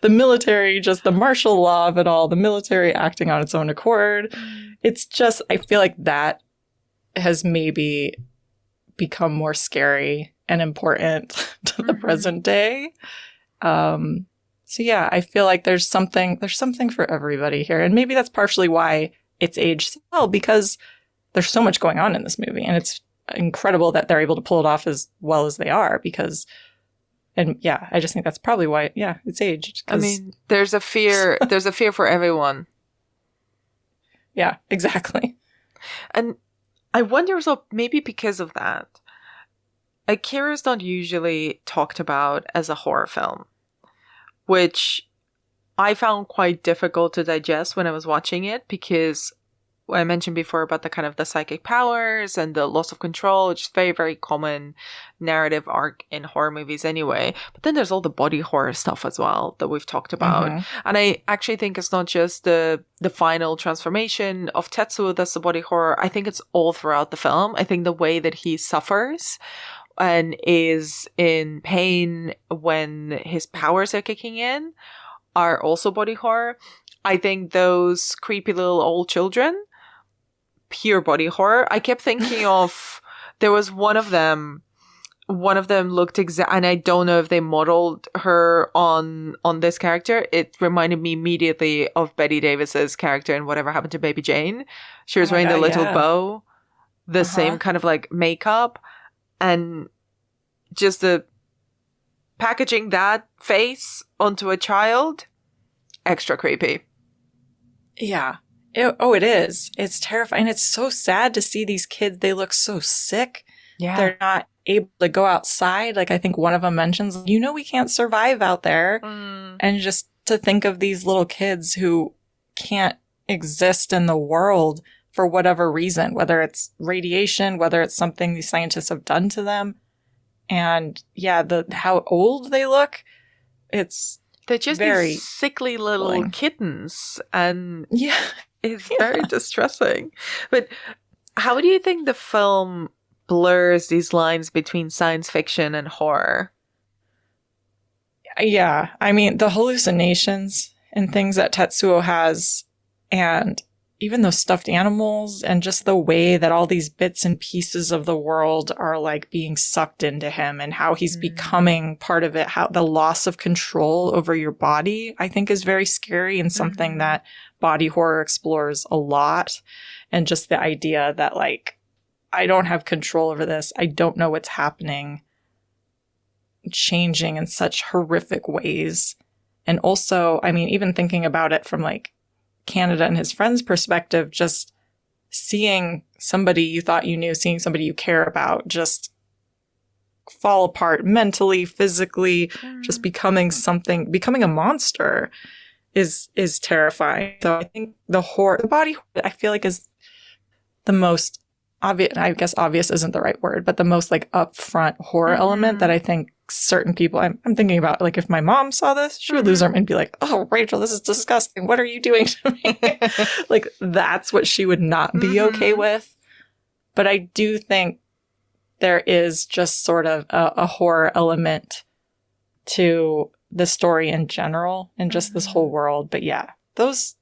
military, just the martial law of it all, the military acting on its own accord. It's just, I feel like that has maybe become more scary and important to the present day. So yeah, I feel like there's something for everybody here. And maybe that's partially why it's aged so well, because there's so much going on in this movie. And it's incredible that they're able to pull it off as well as they are, I just think that's probably why, it's aged. I mean, there's a fear for everyone. Yeah, exactly. And I wonder, so maybe because of that, Akira's not usually talked about as a horror film, which I found quite difficult to digest when I was watching it, because I mentioned before about the kind of the psychic powers and the loss of control, which is very, very common narrative arc in horror movies anyway. But then there's all the body horror stuff as well that we've talked about. And I actually think it's not just the final transformation of Tetsuo that's the body horror. I think it's all throughout the film. I think the way that he suffers and is in pain when his powers are kicking in are also body horror. I think those creepy little old children, pure body horror. I kept thinking of, there was one of them one of them looked and I don't know if they modeled her on this character. It reminded me immediately of Betty Davis's character in Whatever Happened to Baby Jane. She was wearing the little bow, the same kind of like makeup, and just the packaging that face onto a child, extra creepy. Yeah. It is. It's terrifying. It's so sad to see these kids. They look so sick. Yeah. They're not able to go outside. Like, I think one of them mentions, we can't survive out there. And just to think of these little kids who can't exist in the world for whatever reason, whether it's radiation, whether it's something these scientists have done to them. And yeah, how old they look, they're just very these sickly little kittens, and it's very distressing. But how do you think the film blurs these lines between science fiction and horror? Yeah, I mean, the hallucinations and things that Tetsuo has, and even those stuffed animals, and just the way that all these bits and pieces of the world are like being sucked into him, and how he's becoming part of it, how the loss of control over your body, I think, is very scary, and something that body horror explores a lot. And just the idea that, like, I don't have control over this. I don't know what's happening, changing in such horrific ways. And also, I mean, even thinking about it from like Canada and his friend's perspective, just seeing somebody you thought you knew, seeing somebody you care about just fall apart mentally, physically, just becoming a monster is terrifying. So I think the body horror, I feel like, is the most obvious. I guess obvious isn't the right word, but the most like upfront horror element that I think certain people, I'm thinking about, like, if my mom saw this, she would lose her mind and be like, "Oh, Rachel, this is disgusting. What are you doing to me?" Like, that's what she would not be okay with. But I do think there is just sort of a horror element to the story in general and just this whole world. But yeah, those,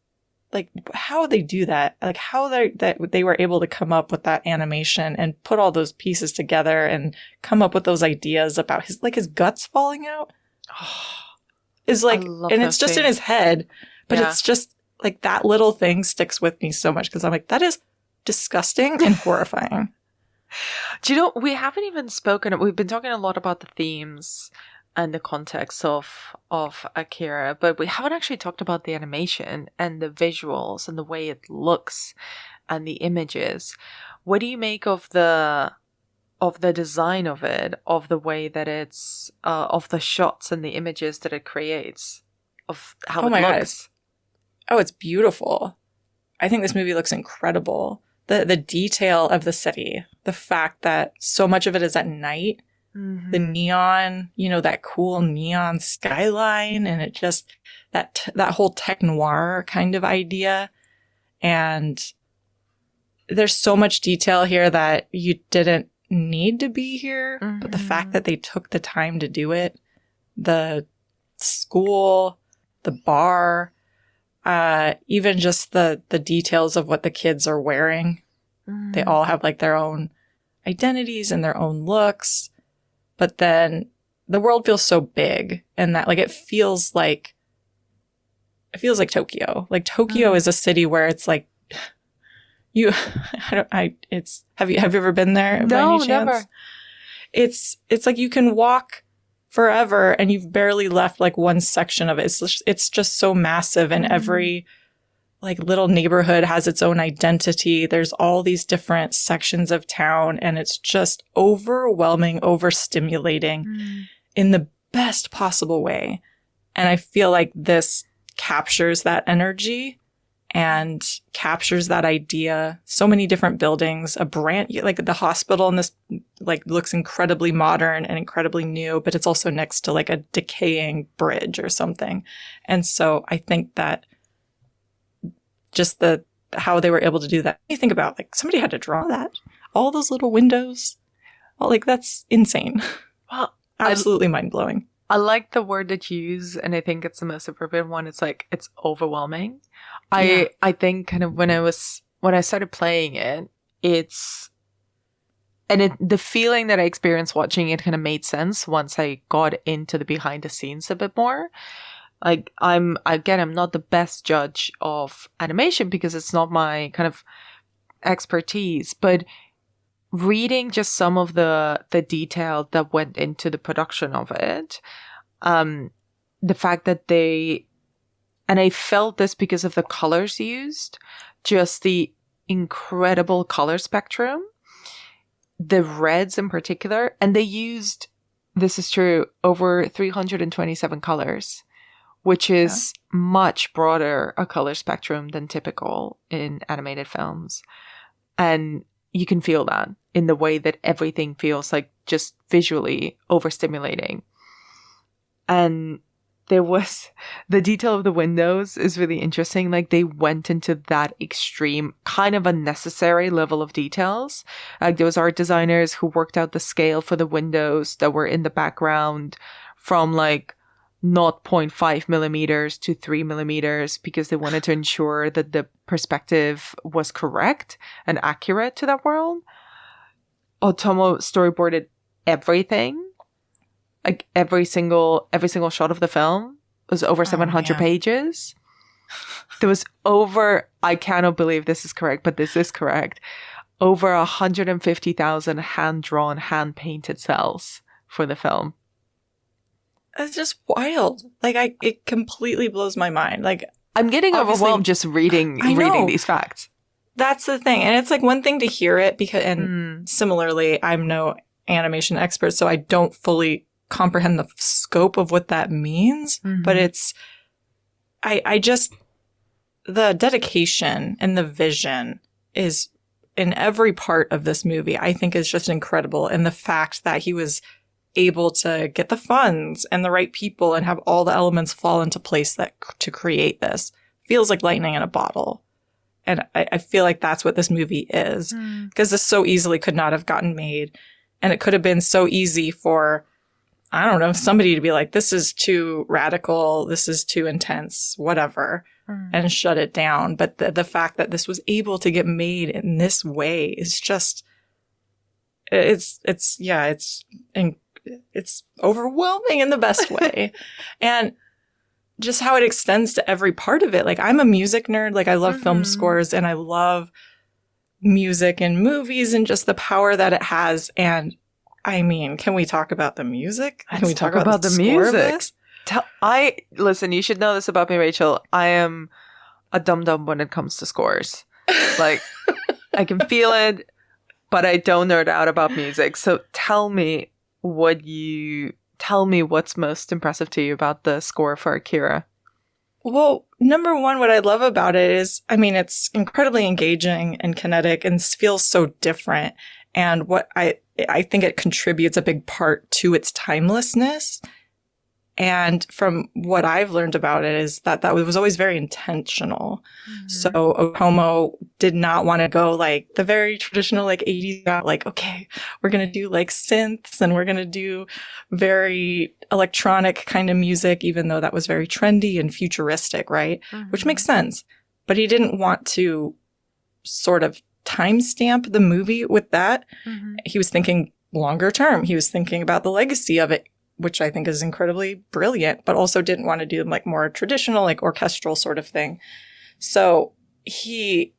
like, how they do that, like how they were able to come up with that animation and put all those pieces together and come up with those ideas about his guts falling out is like, and it's just in his head, but it's just like that little thing sticks with me so much because I'm like, that is disgusting and horrifying. Do you know, we haven't even we've been talking a lot about the themes and the context of Akira, but we haven't actually talked about the animation and the visuals and the way it looks and the images. What do you make of the design of it, of the way that it's of the shots and the images that it creates, of how it looks? Oh, it's beautiful. I think this movie looks incredible. The detail of the city, the fact that so much of it is at night. The neon, that cool neon skyline, and it just that whole tech noir kind of idea. And there's so much detail here that you didn't need to be here, but the fact that they took the time to do it, the school, the bar, even just the details of what the kids are wearing. They all have like their own identities and their own looks. But then the world feels so big, and that, like, it feels like Tokyo. Like, Tokyo is a city where it's like have you ever been there by any chance? Never. It's like you can walk forever and you've barely left like one section of it. It's just so massive, and every like little neighborhood has its own identity. There's all these different sections of town, and it's just overwhelming, overstimulating in the best possible way. And I feel like this captures that energy and captures that idea. So many different buildings, like the hospital in this like looks incredibly modern and incredibly new, but it's also next to like a decaying bridge or something. And so I think that just how they were able to do that. You think about, like, somebody had to draw that. All those little windows. Well, like, that's insane. Well, absolutely mind-blowing. I like the word that you use, and I think it's the most appropriate one. It's like, it's overwhelming. I think kind of when I started playing it, the feeling that I experienced watching it kind of made sense once I got into the behind the scenes a bit more. Like I'm not the best judge of animation because it's not my kind of expertise, but reading just some of the detail that went into the production of it, the fact that and I felt this because of the colors used, just the incredible color spectrum, the reds in particular, and they used, this is true, over 327 colors, which is much broader a color spectrum than typical in animated films. And you can feel that in the way that everything feels like just visually overstimulating. And there was the detail of the windows is really interesting. Like they went into that extreme, kind of unnecessary level of details. Like there was art designers who worked out the scale for the windows that were in the background from like 0.5 millimeters to 3 millimeters because they wanted to ensure that the perspective was correct and accurate to that world. Otomo storyboarded everything. Like every single shot of the film was over 700 pages. There was over, I cannot believe this is correct, but this is correct, over 150,000 hand-drawn, hand-painted cells for the film. It's just wild. Like it completely blows my mind. Like I'm getting overwhelmed just reading these facts. That's the thing. And it's like one thing to hear it because, and similarly, I'm no animation expert, so I don't fully comprehend the scope of what that means. But it's, I just, the dedication and the vision is in every part of this movie, I think is just incredible. And the fact that he was able to get the funds and the right people and have all the elements fall into place that to create this feels like lightning in a bottle. And I feel like that's what this movie is, because this so easily could not have gotten made. And it could have been so easy for, I don't know, somebody to be like, this is too radical, this is too intense, whatever, and shut it down. But the fact that this was able to get made in this way is just, it's overwhelming in the best way. And just how it extends to every part of it. Like, I'm a music nerd. Like, I love film scores and I love music in movies and just the power that it has. And I mean, can we talk about the music? Can we talk about the music? Listen, you should know this about me, Rachel. I am a dum-dum when it comes to scores. Like, I can feel it, but I don't nerd out about music. So tell me what's most impressive to you about the score for Akira. Well, number one, what I love about it is, I mean, it's incredibly engaging and kinetic and feels so different. And what I think it contributes a big part to its timelessness. And from what I've learned about it is that it was always very intentional. So Otomo did not want to go like the very traditional like 80s route, like, okay, we're going to do like synths and we're going to do very electronic kind of music, even though that was very trendy and futuristic, right? Which makes sense. But he didn't want to sort of timestamp the movie with that. He was thinking longer term. He was thinking about the legacy of it, which I think is incredibly brilliant, but also didn't want to do like more traditional, like orchestral sort of thing. So he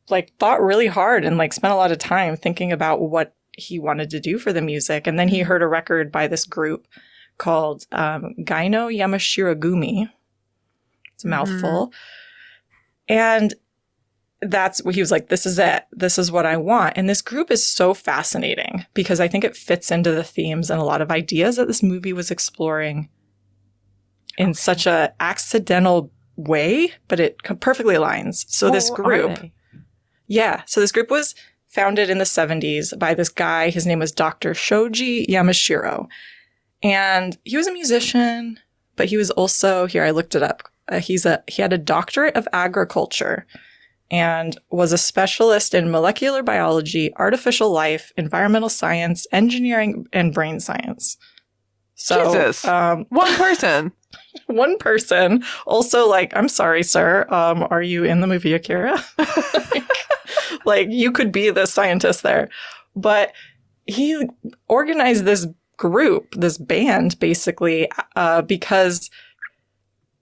like thought really hard and like spent a lot of time thinking about what he wanted to do for the music. And then he heard a record by this group called Gaino Yamashiragumi. It's a mouthful. And that's what he was like, this is it. This is what I want. And this group is so fascinating because I think it fits into the themes and a lot of ideas that this movie was exploring in such a accidental way, but it perfectly aligns. So this group, so this group was founded in the 70s by this guy. His name was Dr. Shoji Yamashiro. And he was a musician, but he was also, here, I looked it up. He had a doctorate of agriculture and was a specialist in molecular biology, artificial life, environmental science, engineering, and brain science. So, Jesus. One person. One person. Also, like, I'm sorry, sir. Are you in the movie Akira? Like, you could be the scientist there. But he organized this group, this band, basically, because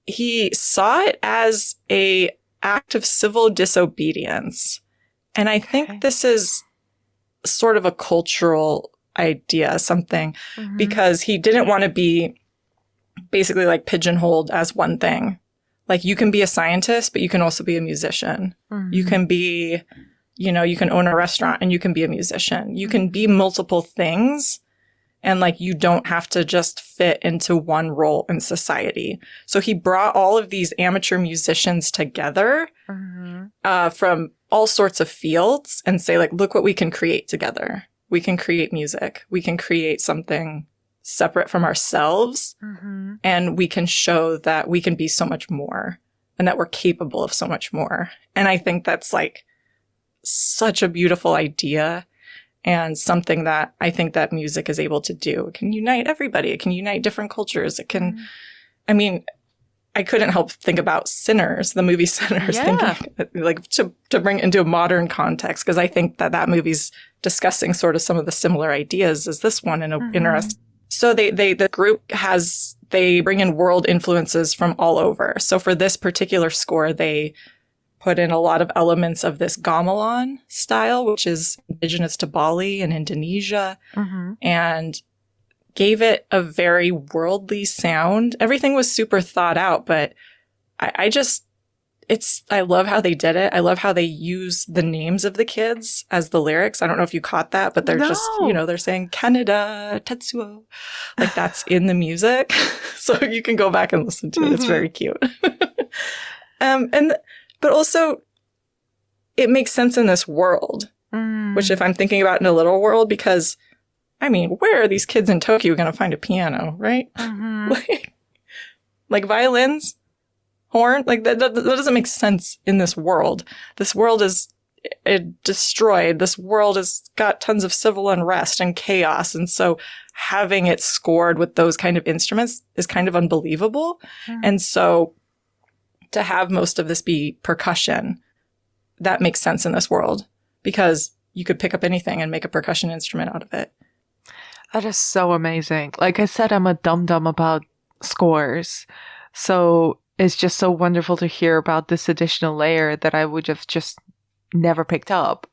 he saw it as a act of civil disobedience. And I think this is sort of a cultural idea, something, because he didn't want to be basically like pigeonholed as one thing. Like, you can be a scientist, but you can also be a musician. You can be, you can own a restaurant and you can be a musician. You can be multiple things. And like, you don't have to just fit into one role in society. So he brought all of these amateur musicians together from all sorts of fields and say, like, look what we can create together. We can create music. We can create something separate from ourselves. And we can show that we can be so much more and that we're capable of so much more. And I think that's like such a beautiful idea. And something that I think that music is able to do. It can unite everybody. It can unite different cultures. It can, I mean, I couldn't help think about Sinners, the movie Sinners, thinking like to bring it into a modern context, because I think that movie's discussing sort of some of the similar ideas as this one in a interesting. So the group they bring in world influences from all over. So for this particular score, they put in a lot of elements of this gamelan style, which is indigenous to Bali and Indonesia, and gave it a very worldly sound. Everything was super thought out, but I love how they did it. I love how they use the names of the kids as the lyrics. I don't know if you caught that, but they're just, they're saying Canada, Tetsuo. Like, that's in the music. So you can go back and listen to it. It's very cute. But also, it makes sense in this world, which if I'm thinking about in a little world, because, I mean, where are these kids in Tokyo going to find a piano, right? like violins, horn, like that doesn't make sense in this world. This world is destroyed. This world has got tons of civil unrest and chaos. And so having it scored with those kind of instruments is kind of unbelievable. And so to have most of this be percussion, that makes sense in this world, because you could pick up anything and make a percussion instrument out of it. That is so amazing. Like I said, I'm a dum-dum about scores. So it's just so wonderful to hear about this additional layer that I would have just never picked up.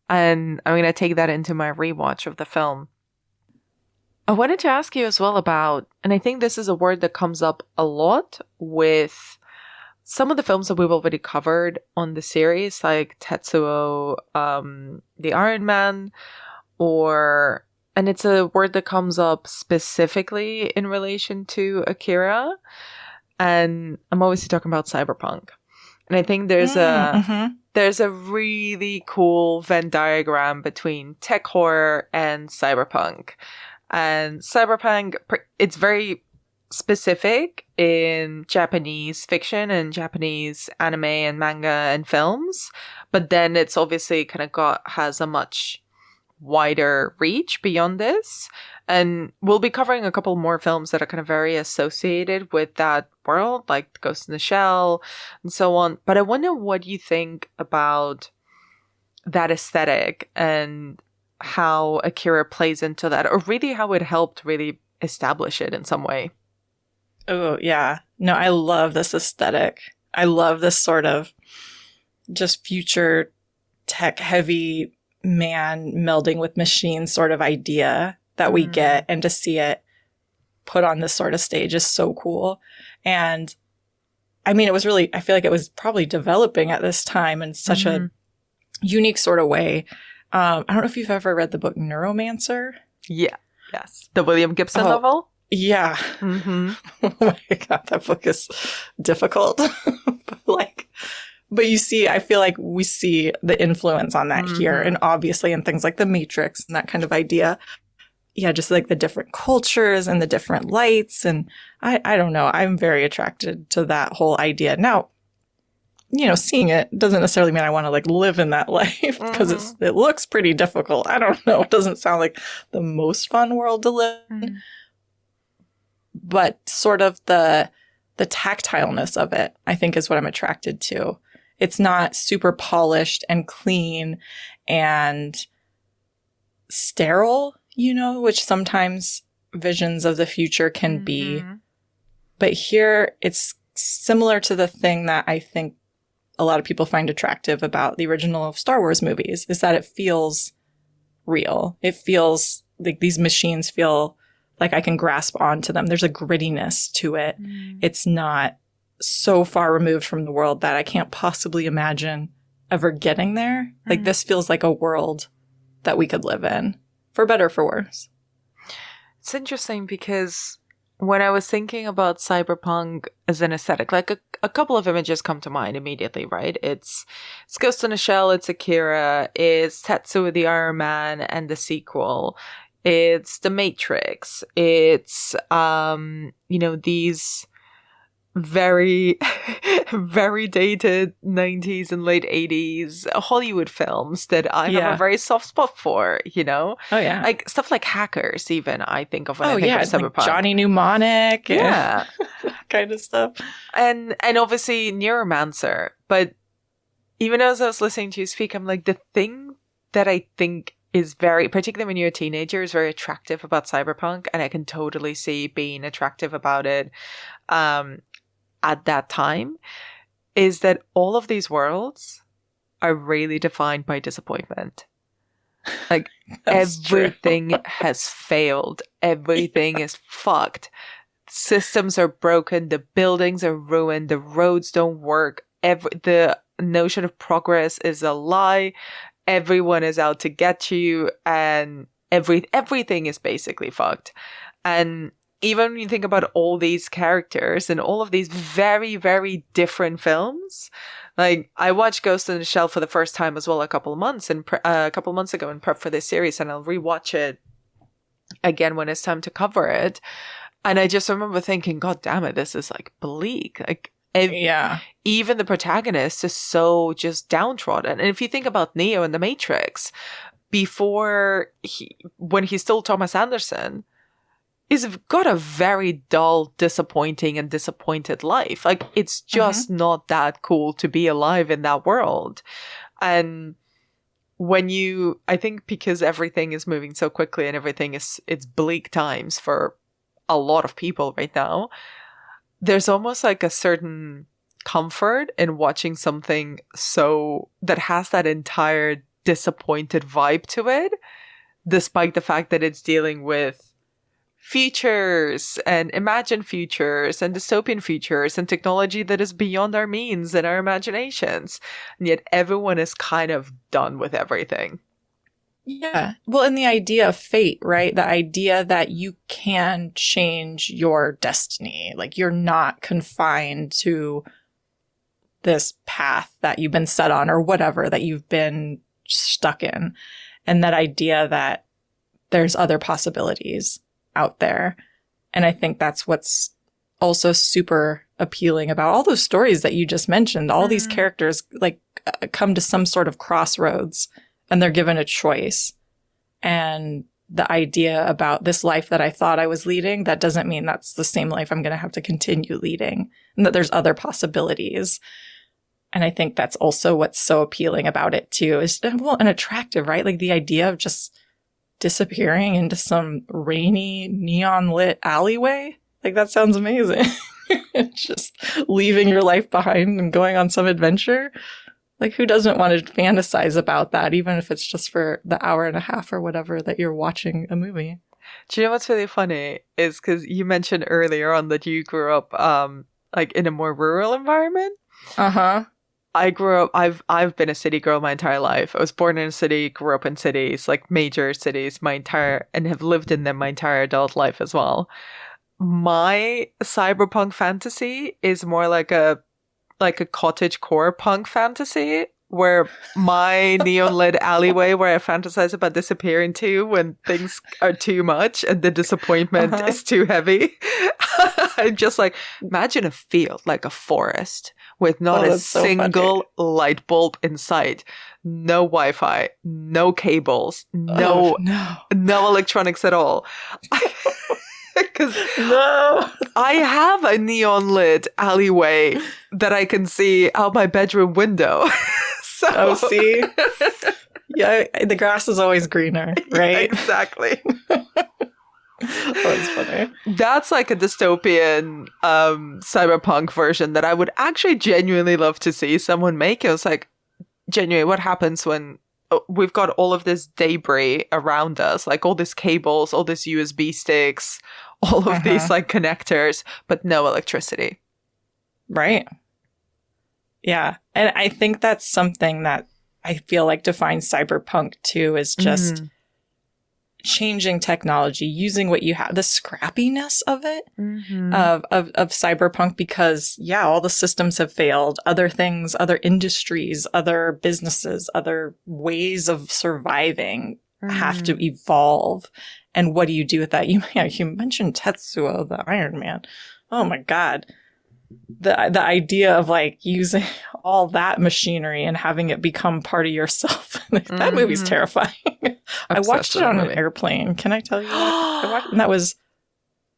And I'm going to take that into my rewatch of the film. I wanted to ask you as well about, and I think this is a word that comes up a lot with some of the films that we've already covered on the series, like Tetsuo, the Iron Man, and it's a word that comes up specifically in relation to Akira. And I'm obviously talking about cyberpunk. And I think there's a really cool Venn diagram between tech horror and cyberpunk. And cyberpunk, it's very specific in Japanese fiction and Japanese anime and manga and films, but then it's obviously kind of has a much wider reach beyond this. And we'll be covering a couple more films that are kind of very associated with that world, like Ghost in the Shell and so on. But I wonder what you think about that aesthetic and how Akira plays into that, or really how it helped really establish it in some way. Oh, yeah. No, I love this aesthetic. I love this sort of just future tech heavy man melding with machine sort of idea that we get, and to see it put on this sort of stage is so cool. And I mean, I feel like it was probably developing at this time in such a unique sort of way. I don't know if you've ever read the book Neuromancer. Yeah. Yes. The William Gibson novel? Yeah. Oh my God, that book is difficult. But you see, I feel like we see the influence on that here, and obviously in things like The Matrix and that kind of idea. Yeah, just like the different cultures and the different lights. And I don't know, I'm very attracted to that whole idea. Now, seeing it doesn't necessarily mean I want to like live in that life, because it looks pretty difficult. I don't know. It doesn't sound like the most fun world to live in. But sort of the tactileness of it, I think, is what I'm attracted to. It's not super polished and clean and sterile, which sometimes visions of the future can be. But here it's similar to the thing that I think a lot of people find attractive about the original Star Wars movies, is that it feels real. It feels like these machines feel like I can grasp onto them. There's a grittiness to it. It's not so far removed from the world that I can't possibly imagine ever getting there. Like, this feels like a world that we could live in, for better or for worse. It's interesting because when I was thinking about cyberpunk as an aesthetic, like a couple of images come to mind immediately, right? It's Ghost in a Shell, it's Akira, it's Tetsuo the Iron Man and the sequel, it's The Matrix, it's these very, very dated 90s and late 80s Hollywood films that I have a very soft spot for, Oh, yeah. Like stuff like Hackers, even, I think of when I think of cyberpunk. Like Johnny Mnemonic. Yeah. That kind of stuff. And obviously Neuromancer. But even as I was listening to you speak, I'm like, the thing that I think is very, particularly when you're a teenager, is very attractive about cyberpunk, and I can totally see being attractive about it at that time, is that all of these worlds are really defined by disappointment. Like, everything has failed. Everything is fucked. Systems are broken. The buildings are ruined. The roads don't work. The notion of progress is a lie. Everyone is out to get you, and everything is basically fucked. And even when you think about all these characters and all of these very, very different films, like, I watched Ghost in the Shell for the first time as well a couple of months ago in prep for this series, and I'll rewatch it again when it's time to cover it. And I just remember thinking, God damn it, this is like bleak. Like, even the protagonist is so just downtrodden. And if you think about Neo in The Matrix, when he's still Thomas Anderson, he's got a very dull, disappointing and disappointed life. Like, it's just not that cool to be alive in that world. And I think because everything is moving so quickly and it's bleak times for a lot of people right now, there's almost like a certain comfort in watching something that has that entire disappointed vibe to it, despite the fact that it's dealing with futures and imagined futures and dystopian futures and technology that is beyond our means and our imaginations. And yet everyone is kind of done with everything. Yeah. Well, and the idea of fate, right? The idea that you can change your destiny. Like, you're not confined to this path that you've been set on or whatever that you've been stuck in. And that idea that there's other possibilities out there. And I think that's what's also super appealing about all those stories that you just mentioned. All these characters come to some sort of crossroads, and they're given a choice. And the idea about this life that I thought I was leading, that doesn't mean that's the same life I'm going to have to continue leading, and that there's other possibilities. And I think that's also what's so appealing about it too, is, well, and attractive, right? Like, the idea of just disappearing into some rainy, neon lit alleyway. Like, that sounds amazing. Just leaving your life behind and going on some adventure. Like, who doesn't want to fantasize about that, even if it's just for the hour and a half or whatever that you're watching a movie? Do you know what's really funny is because you mentioned earlier on that you grew up in a more rural environment. I grew up, I've been a city girl my entire life. I was born in a city, grew up in cities, like major cities and have lived in them my entire adult life as well. My cyberpunk fantasy is more like a cottagecore punk fantasy, where my neon lit alleyway where I fantasize about disappearing to when things are too much and the disappointment is too heavy. I'm just like, imagine a field, like a forest, with not a single light bulb in sight, no Wi-Fi, no cables, no electronics at all. Because I have a neon lit alleyway that I can see out my bedroom window. See? Yeah, the grass is always greener, right? Yeah, exactly. That's funny. That's like a dystopian cyberpunk version that I would actually genuinely love to see someone make. It was like, genuinely, what happens when we've got all of this debris around us, like all these cables, all these USB sticks, all of these like connectors, but no electricity. Right. Yeah. And I think that's something that I feel like defines cyberpunk too, is just changing technology, using what you have, the scrappiness of it, of cyberpunk, because all the systems have failed. Other things, other industries, other businesses, other ways of surviving have to evolve. And what do you do with that? You mentioned Tetsuo, the Iron Man. Oh my God. The idea of like using all that machinery and having it become part of yourself. That movie's terrifying. I watched it on an airplane. Can I tell you what? I watched, and that was,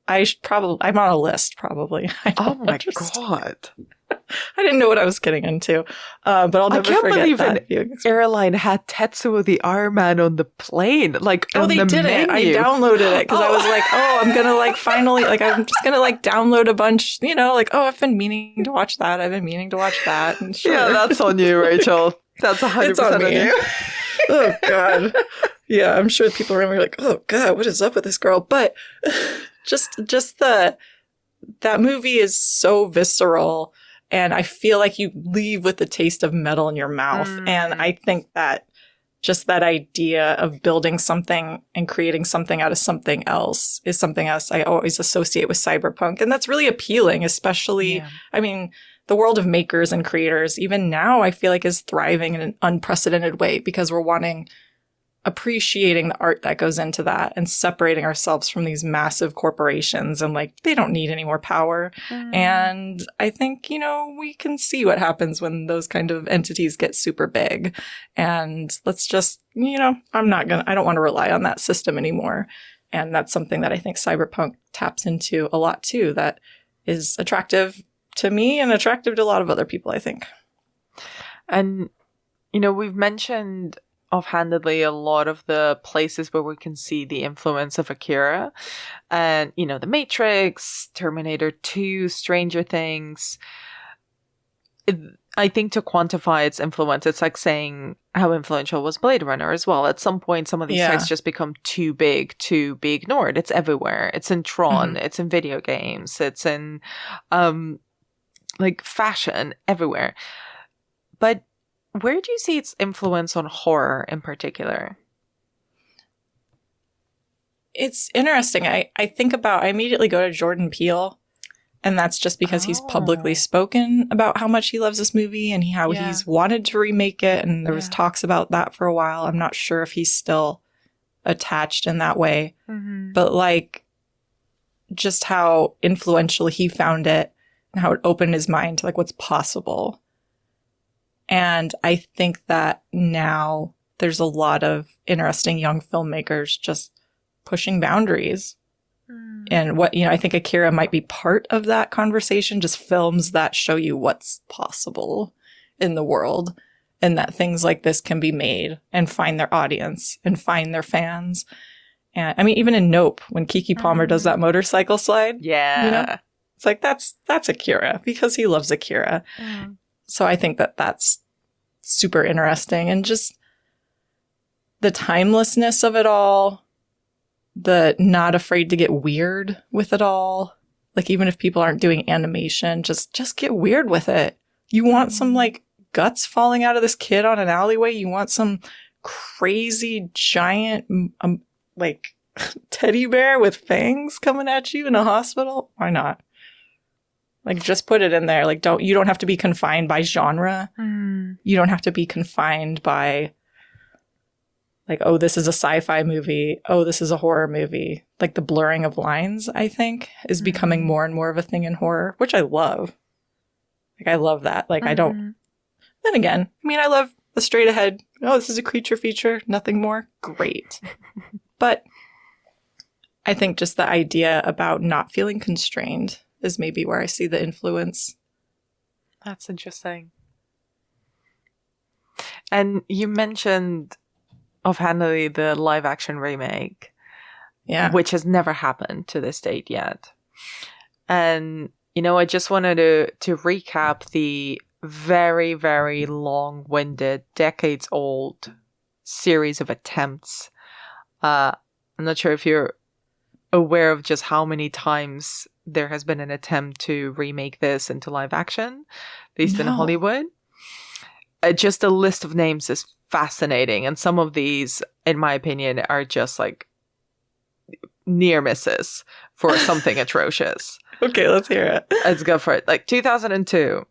I'm on a list probably. Oh my God. I didn't know what I was getting into. But I'll never forget that. I can't believe an airline had Tetsuo the Iron Man on the plane. Like, oh, they did it. I downloaded it because I was like, I'm going to like finally, like, I'm just going to like download a bunch, like, I've been meaning to watch that. I've been meaning to watch that. And sure. Yeah, that's on you, Rachel. That's 100% on you. Oh, God. Yeah, I'm sure people are like, oh, God, what is up with this girl? But just that movie is so visceral. And I feel like you leave with the taste of metal in your mouth. And I think that just that idea of building something and creating something out of something else is something else I always associate with cyberpunk. And that's really appealing, especially, I mean, the world of makers and creators, even now, I feel like is thriving in an unprecedented way because we're appreciating the art that goes into that and separating ourselves from these massive corporations and like they don't need any more power. And I think, we can see what happens when those kind of entities get super big. And let's just, I don't want to rely on that system anymore. And that's something that I think cyberpunk taps into a lot too, that is attractive to me and attractive to a lot of other people, I think. And, we've mentioned offhandedly a lot of the places where we can see the influence of Akira and The Matrix, Terminator 2, Stranger Things. I think to quantify its influence, it's like saying how influential was Blade Runner as well. At some point, some of these things just become too big to be ignored. It's everywhere. It's in Tron. It's in video games. It's in like fashion, everywhere. But where do you see its influence on horror in particular? It's interesting. I immediately go to Jordan Peele, and that's just because he's publicly spoken about how much he loves this movie and how he's wanted to remake it. And there was talks about that for a while. I'm not sure if he's still attached in that way, but like just how influential he found it and how it opened his mind to like what's possible. And I think that now there's a lot of interesting young filmmakers just pushing boundaries. And I think Akira might be part of that conversation, just films that show you what's possible in the world and that things like this can be made and find their audience and find their fans. And I mean, even in Nope, when Keke Palmer does that motorcycle slide, it's like, that's Akira because he loves Akira. So I think that that's super interesting. And just the timelessness of it all, the not afraid to get weird with it all. Like, even if people aren't doing animation, just get weird with it. You want some, like, guts falling out of this kid on an alleyway? You want some crazy giant, like, teddy bear with fangs coming at you in a hospital? Why not? Like, just put it in there. Like, you don't have to be confined by genre. You don't have to be confined by, like, oh, this is a sci-fi movie. Oh, this is a horror movie. Like, the blurring of lines, I think, is becoming more and more of a thing in horror, which I love. Like, I love that. Like, I don't... Then again, I mean, I love the straight ahead, oh, this is a creature feature, nothing more. Great. But I think just the idea about not feeling constrained is maybe where I see the influence. That's interesting. And you mentioned of handling the live action remake. Yeah. Which has never happened to this date yet. And, you know, I just wanted to recap the very, very long-winded, decades-old series of attempts. I'm not sure if you're aware of just how many times there has been an attempt to remake this into live action, at least in Hollywood. Just a list of names is fascinating. And some of these, in my opinion, are just like near misses for something atrocious. Okay, let's hear it. Let's go for it. Like 2002,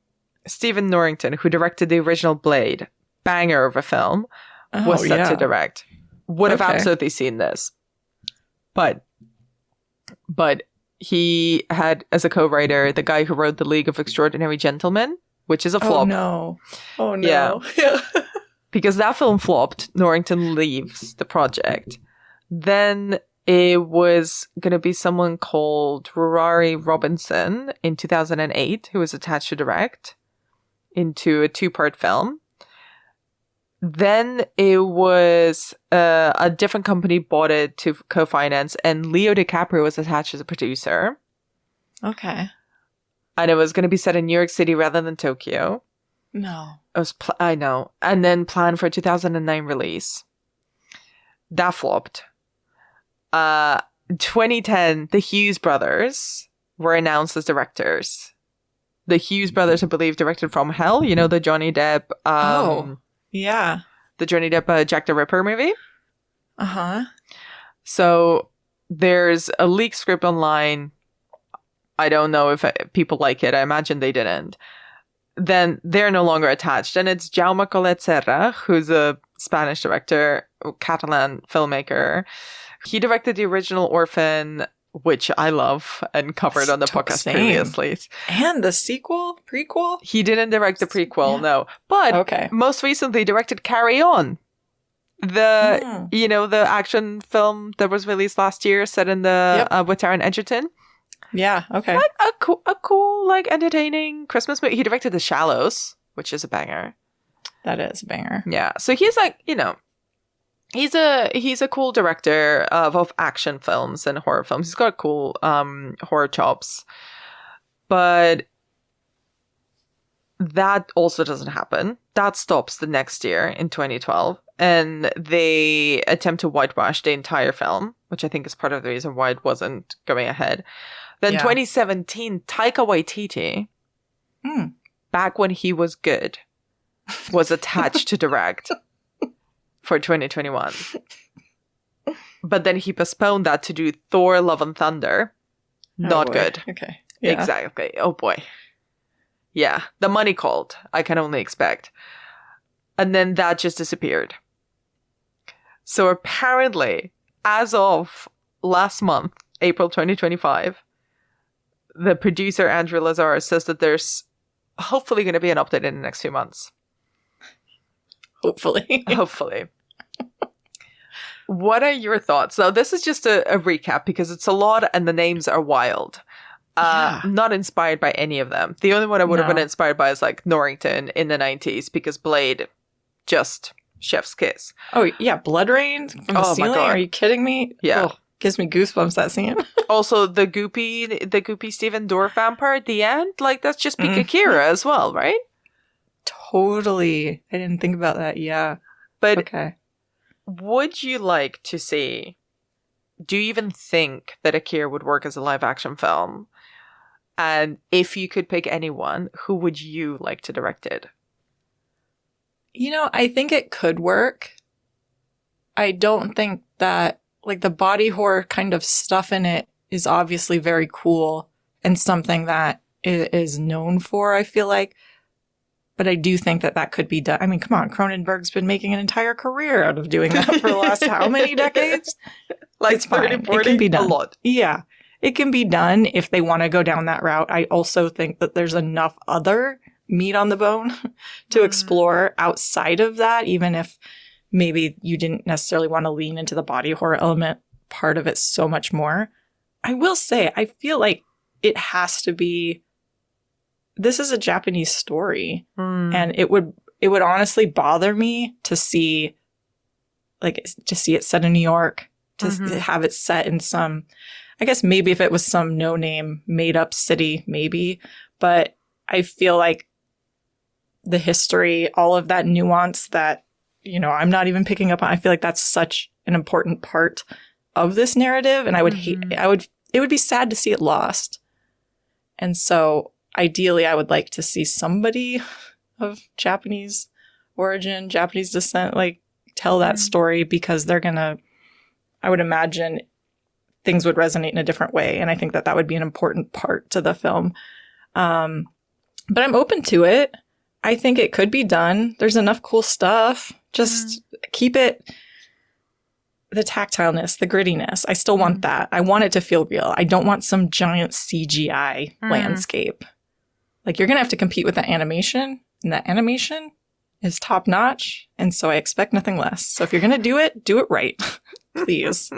Stephen Norrington, who directed the original Blade, banger of a film, was set to direct. Would have absolutely seen this. But he had as a co-writer the guy who wrote The League of Extraordinary Gentlemen, which is a flop. Oh no. Yeah. Because that film flopped, Norrington leaves the project. Then it was going to be someone called Rory Robinson in 2008 who was attached to direct into a 2-part film. Then it was a different company bought it to co-finance, and Leo DiCaprio was attached as a producer. Okay. And it was going to be set in New York City rather than Tokyo. No. It was I know. And then planned for a 2009 release. That flopped. 2010, the Hughes brothers were announced as directors. The Hughes brothers, I believe, directed From Hell. You know, the Johnny Depp... yeah. The Johnny Depp Jack the Ripper movie. Uh-huh. So there's a leaked script online. I don't know if people like it. I imagine they didn't. Then they're no longer attached. And it's Jaume Collet Serra, who's a Spanish director, Catalan filmmaker. He directed the original Orphan, which I love and covered on the podcast previously. And the prequel? He didn't direct the prequel, no. But most recently directed Carry On. The action film that was released last year, set in the with Taron Egerton. Yeah, okay. Like a cool, like entertaining Christmas movie. He directed The Shallows, which is a banger. That is a banger. Yeah. So he's like, he's a cool director of action films and horror films. He's got cool horror chops. But that also doesn't happen. That stops the next year in 2012. And they attempt to whitewash the entire film, which I think is part of the reason why it wasn't going ahead. Then 2017, Taika Waititi, back when he was good, was attached to direct for 2021. But then he postponed that to do Thor Love and Thunder. Not good. Okay. Yeah. Exactly. Oh boy. Yeah. The money called. I can only expect. And then that just disappeared. So apparently, as of last month, April 2025, the producer, Andrew Lazar, says that there's hopefully going to be an update in the next few months. Hopefully. Hopefully. What are your thoughts? Now, this is just a recap because it's a lot and the names are wild. Not inspired by any of them. The only one I would have been inspired by is like Norrington in the 90s because Blade, just chef's kiss. Oh, yeah. Blood rain from the ceiling? My God. Are you kidding me? Yeah. Oh, gives me goosebumps, that scene. Also, the goopy Stephen Dorff vampire at the end, like that's just peak Akira as well, right? Totally. I didn't think about that. Yeah. But okay. Would you like to see, do you even think that Akira would work as a live action film? And if you could pick anyone, who would you like to direct it? I think it could work. I don't think that, like, the body horror kind of stuff in it is obviously very cool and something that is known for, I feel like. But I do think that could be done. I mean, come on, Cronenberg's been making an entire career out of doing that for the last how many decades? Like it's fine. 30, 40, it can be done. A lot. Yeah. It can be done if they want to go down that route. I also think that there's enough other meat on the bone to explore outside of that, even if maybe you didn't necessarily want to lean into the body horror element part of it so much more. I will say, I feel like it has to be, this is a Japanese story, and it would honestly bother me to see like to see it set in New York, to have it set in some, I guess maybe if it was some no-name made-up city, maybe. But I feel like the history, all of that nuance that, you know, I'm not even picking up on, I feel like that's such an important part of this narrative. And I would it would be sad to see it lost. And so ideally, I would like to see somebody of Japanese origin, Japanese descent, like tell that story, because they're gonna, I would imagine things would resonate in a different way. And I think that that would be an important part to the film. But I'm open to it. I think it could be done. There's enough cool stuff. Just keep it, the tactileness, the grittiness. I still want that. I want it to feel real. I don't want some giant CGI landscape. Like, you're going to have to compete with that animation, and that animation is top notch. And so I expect nothing less. So if you're going to do it right, please.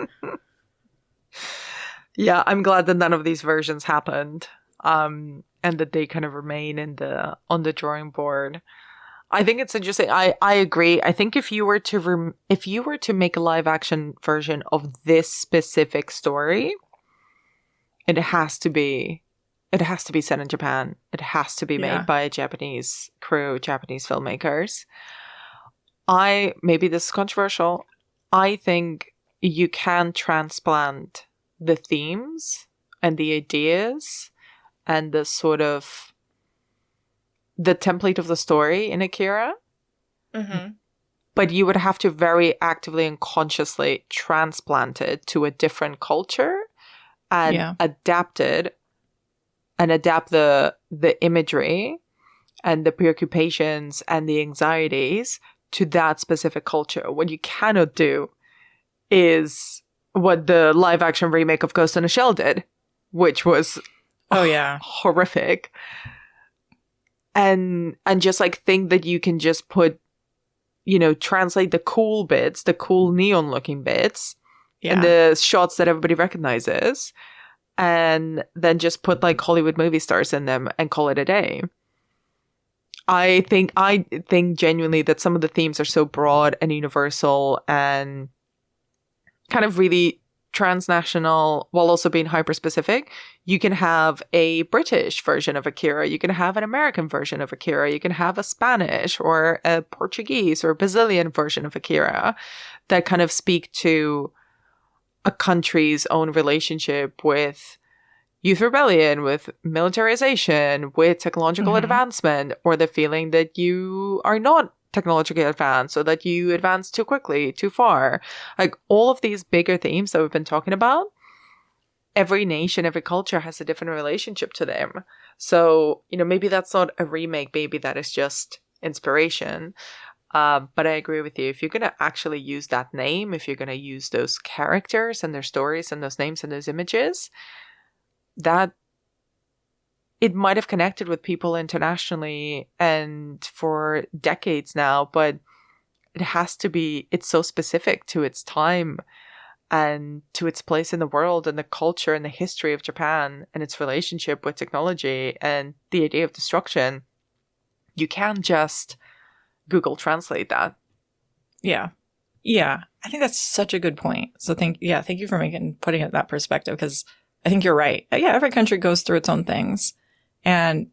Yeah, I'm glad that none of these versions happened. And that they kind of remain on the drawing board. I think it's interesting. I agree. I think if you were to make a live action version of this specific story, it has to be set in Japan. It has to be made by a Japanese crew, Japanese filmmakers. Maybe this is controversial. I think you can transplant the themes and the ideas and the sort of the template of the story in Akira. But you would have to very actively and consciously transplant it to a different culture and adapt it, and adapt the imagery and the preoccupations and the anxieties to that specific culture. What you cannot do is what the live action remake of Ghost in a Shell did, which was horrific. And just like think that you can just put, you know, translate the cool bits, the cool neon looking bits, and the shots that everybody recognizes, and then just put like Hollywood movie stars in them and call it a day. I think genuinely that some of the themes are so broad and universal and kind of really transnational while also being hyper specific. You can have a British version of Akira, you can have an American version of Akira, you can have a Spanish or a Portuguese or a Brazilian version of Akira that kind of speak to a country's own relationship with youth rebellion, with militarization, with technological advancement, or the feeling that you are not technologically advanced, or that you advance too quickly, too far. Like all of these bigger themes that we've been talking about, every nation, every culture has a different relationship to them. So, you know, maybe that's not a remake, maybe that is just inspiration. But I agree with you. If you're going to actually use that name, if you're going to use those characters and their stories and those names and those images, that it might have connected with people internationally and for decades now, but it has to be, it's so specific to its time and to its place in the world and the culture and the history of Japan and its relationship with technology and the idea of destruction. You can't just Google Translate that. Yeah. Yeah. I think that's such a good point. So thank you for putting it in that perspective, because I think you're right. Yeah, every country goes through its own things. And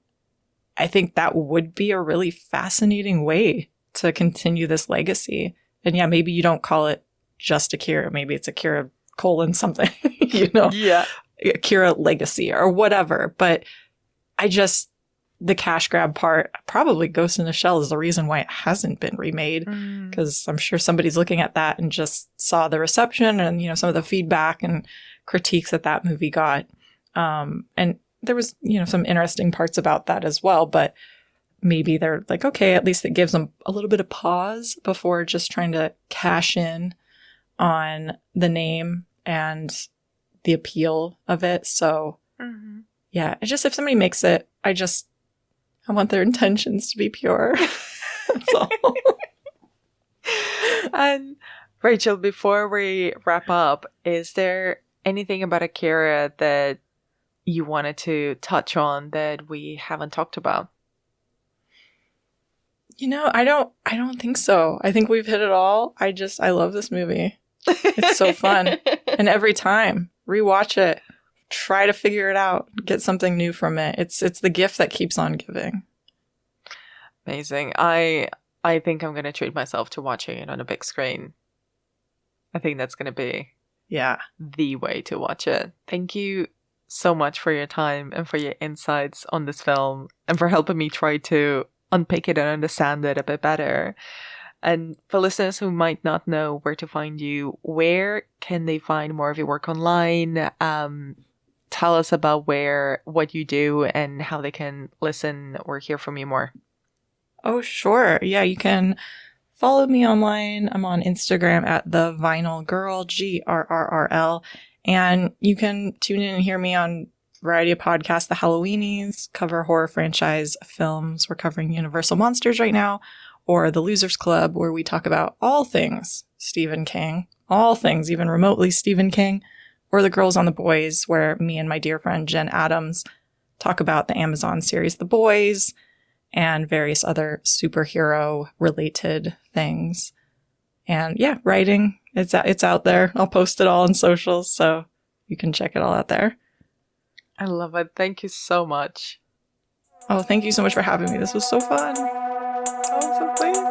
I think that would be a really fascinating way to continue this legacy. And yeah, maybe you don't call it just Akira. Maybe it's Akira : something, you know? Yeah. Akira legacy or whatever. But the cash grab part, probably Ghost in a Shell is the reason why it hasn't been remade. Because I'm sure somebody's looking at that and just saw the reception and, you know, some of the feedback and critiques that movie got. And there was, you know, some interesting parts about that as well, but maybe they're like, okay, at least it gives them a little bit of pause before just trying to cash in on the name and the appeal of it. So yeah, it's just, if somebody makes it, I want their intentions to be pure. That's all. And Rachel, before we wrap up, is there anything about Akira that you wanted to touch on that we haven't talked about? I don't think so. I think we've hit it all. I love this movie. It's so fun. And every time, rewatch it, try to figure it out, get something new from it. It's the gift that keeps on giving. Amazing. I think I'm going to treat myself to watching it on a big screen. I think that's going to be the way to watch it. Thank you so much for your time and for your insights on this film and for helping me try to unpick it and understand it a bit better. And for listeners who might not know where to find you, where can they find more of your work online? Tell us about what you do and how they can listen or hear from you more. Oh, sure. Yeah, you can follow me online. I'm on Instagram at the Vinyl Girl, GRRRL. And you can tune in and hear me on a variety of podcasts. The Halloweenies cover horror franchise films. We're covering Universal Monsters right now. Or the Losers Club, where we talk about all things Stephen King. All things, even remotely Stephen King. Or the Girls on the Boys, where me and my dear friend Jen Adams talk about the Amazon series The Boys and various other superhero-related things. And yeah, writing, it's out there. I'll post it all on socials, so you can check it all out there. I love it. Thank you so much. Oh, thank you so much for having me. This was so fun. Oh, I'm so pleased.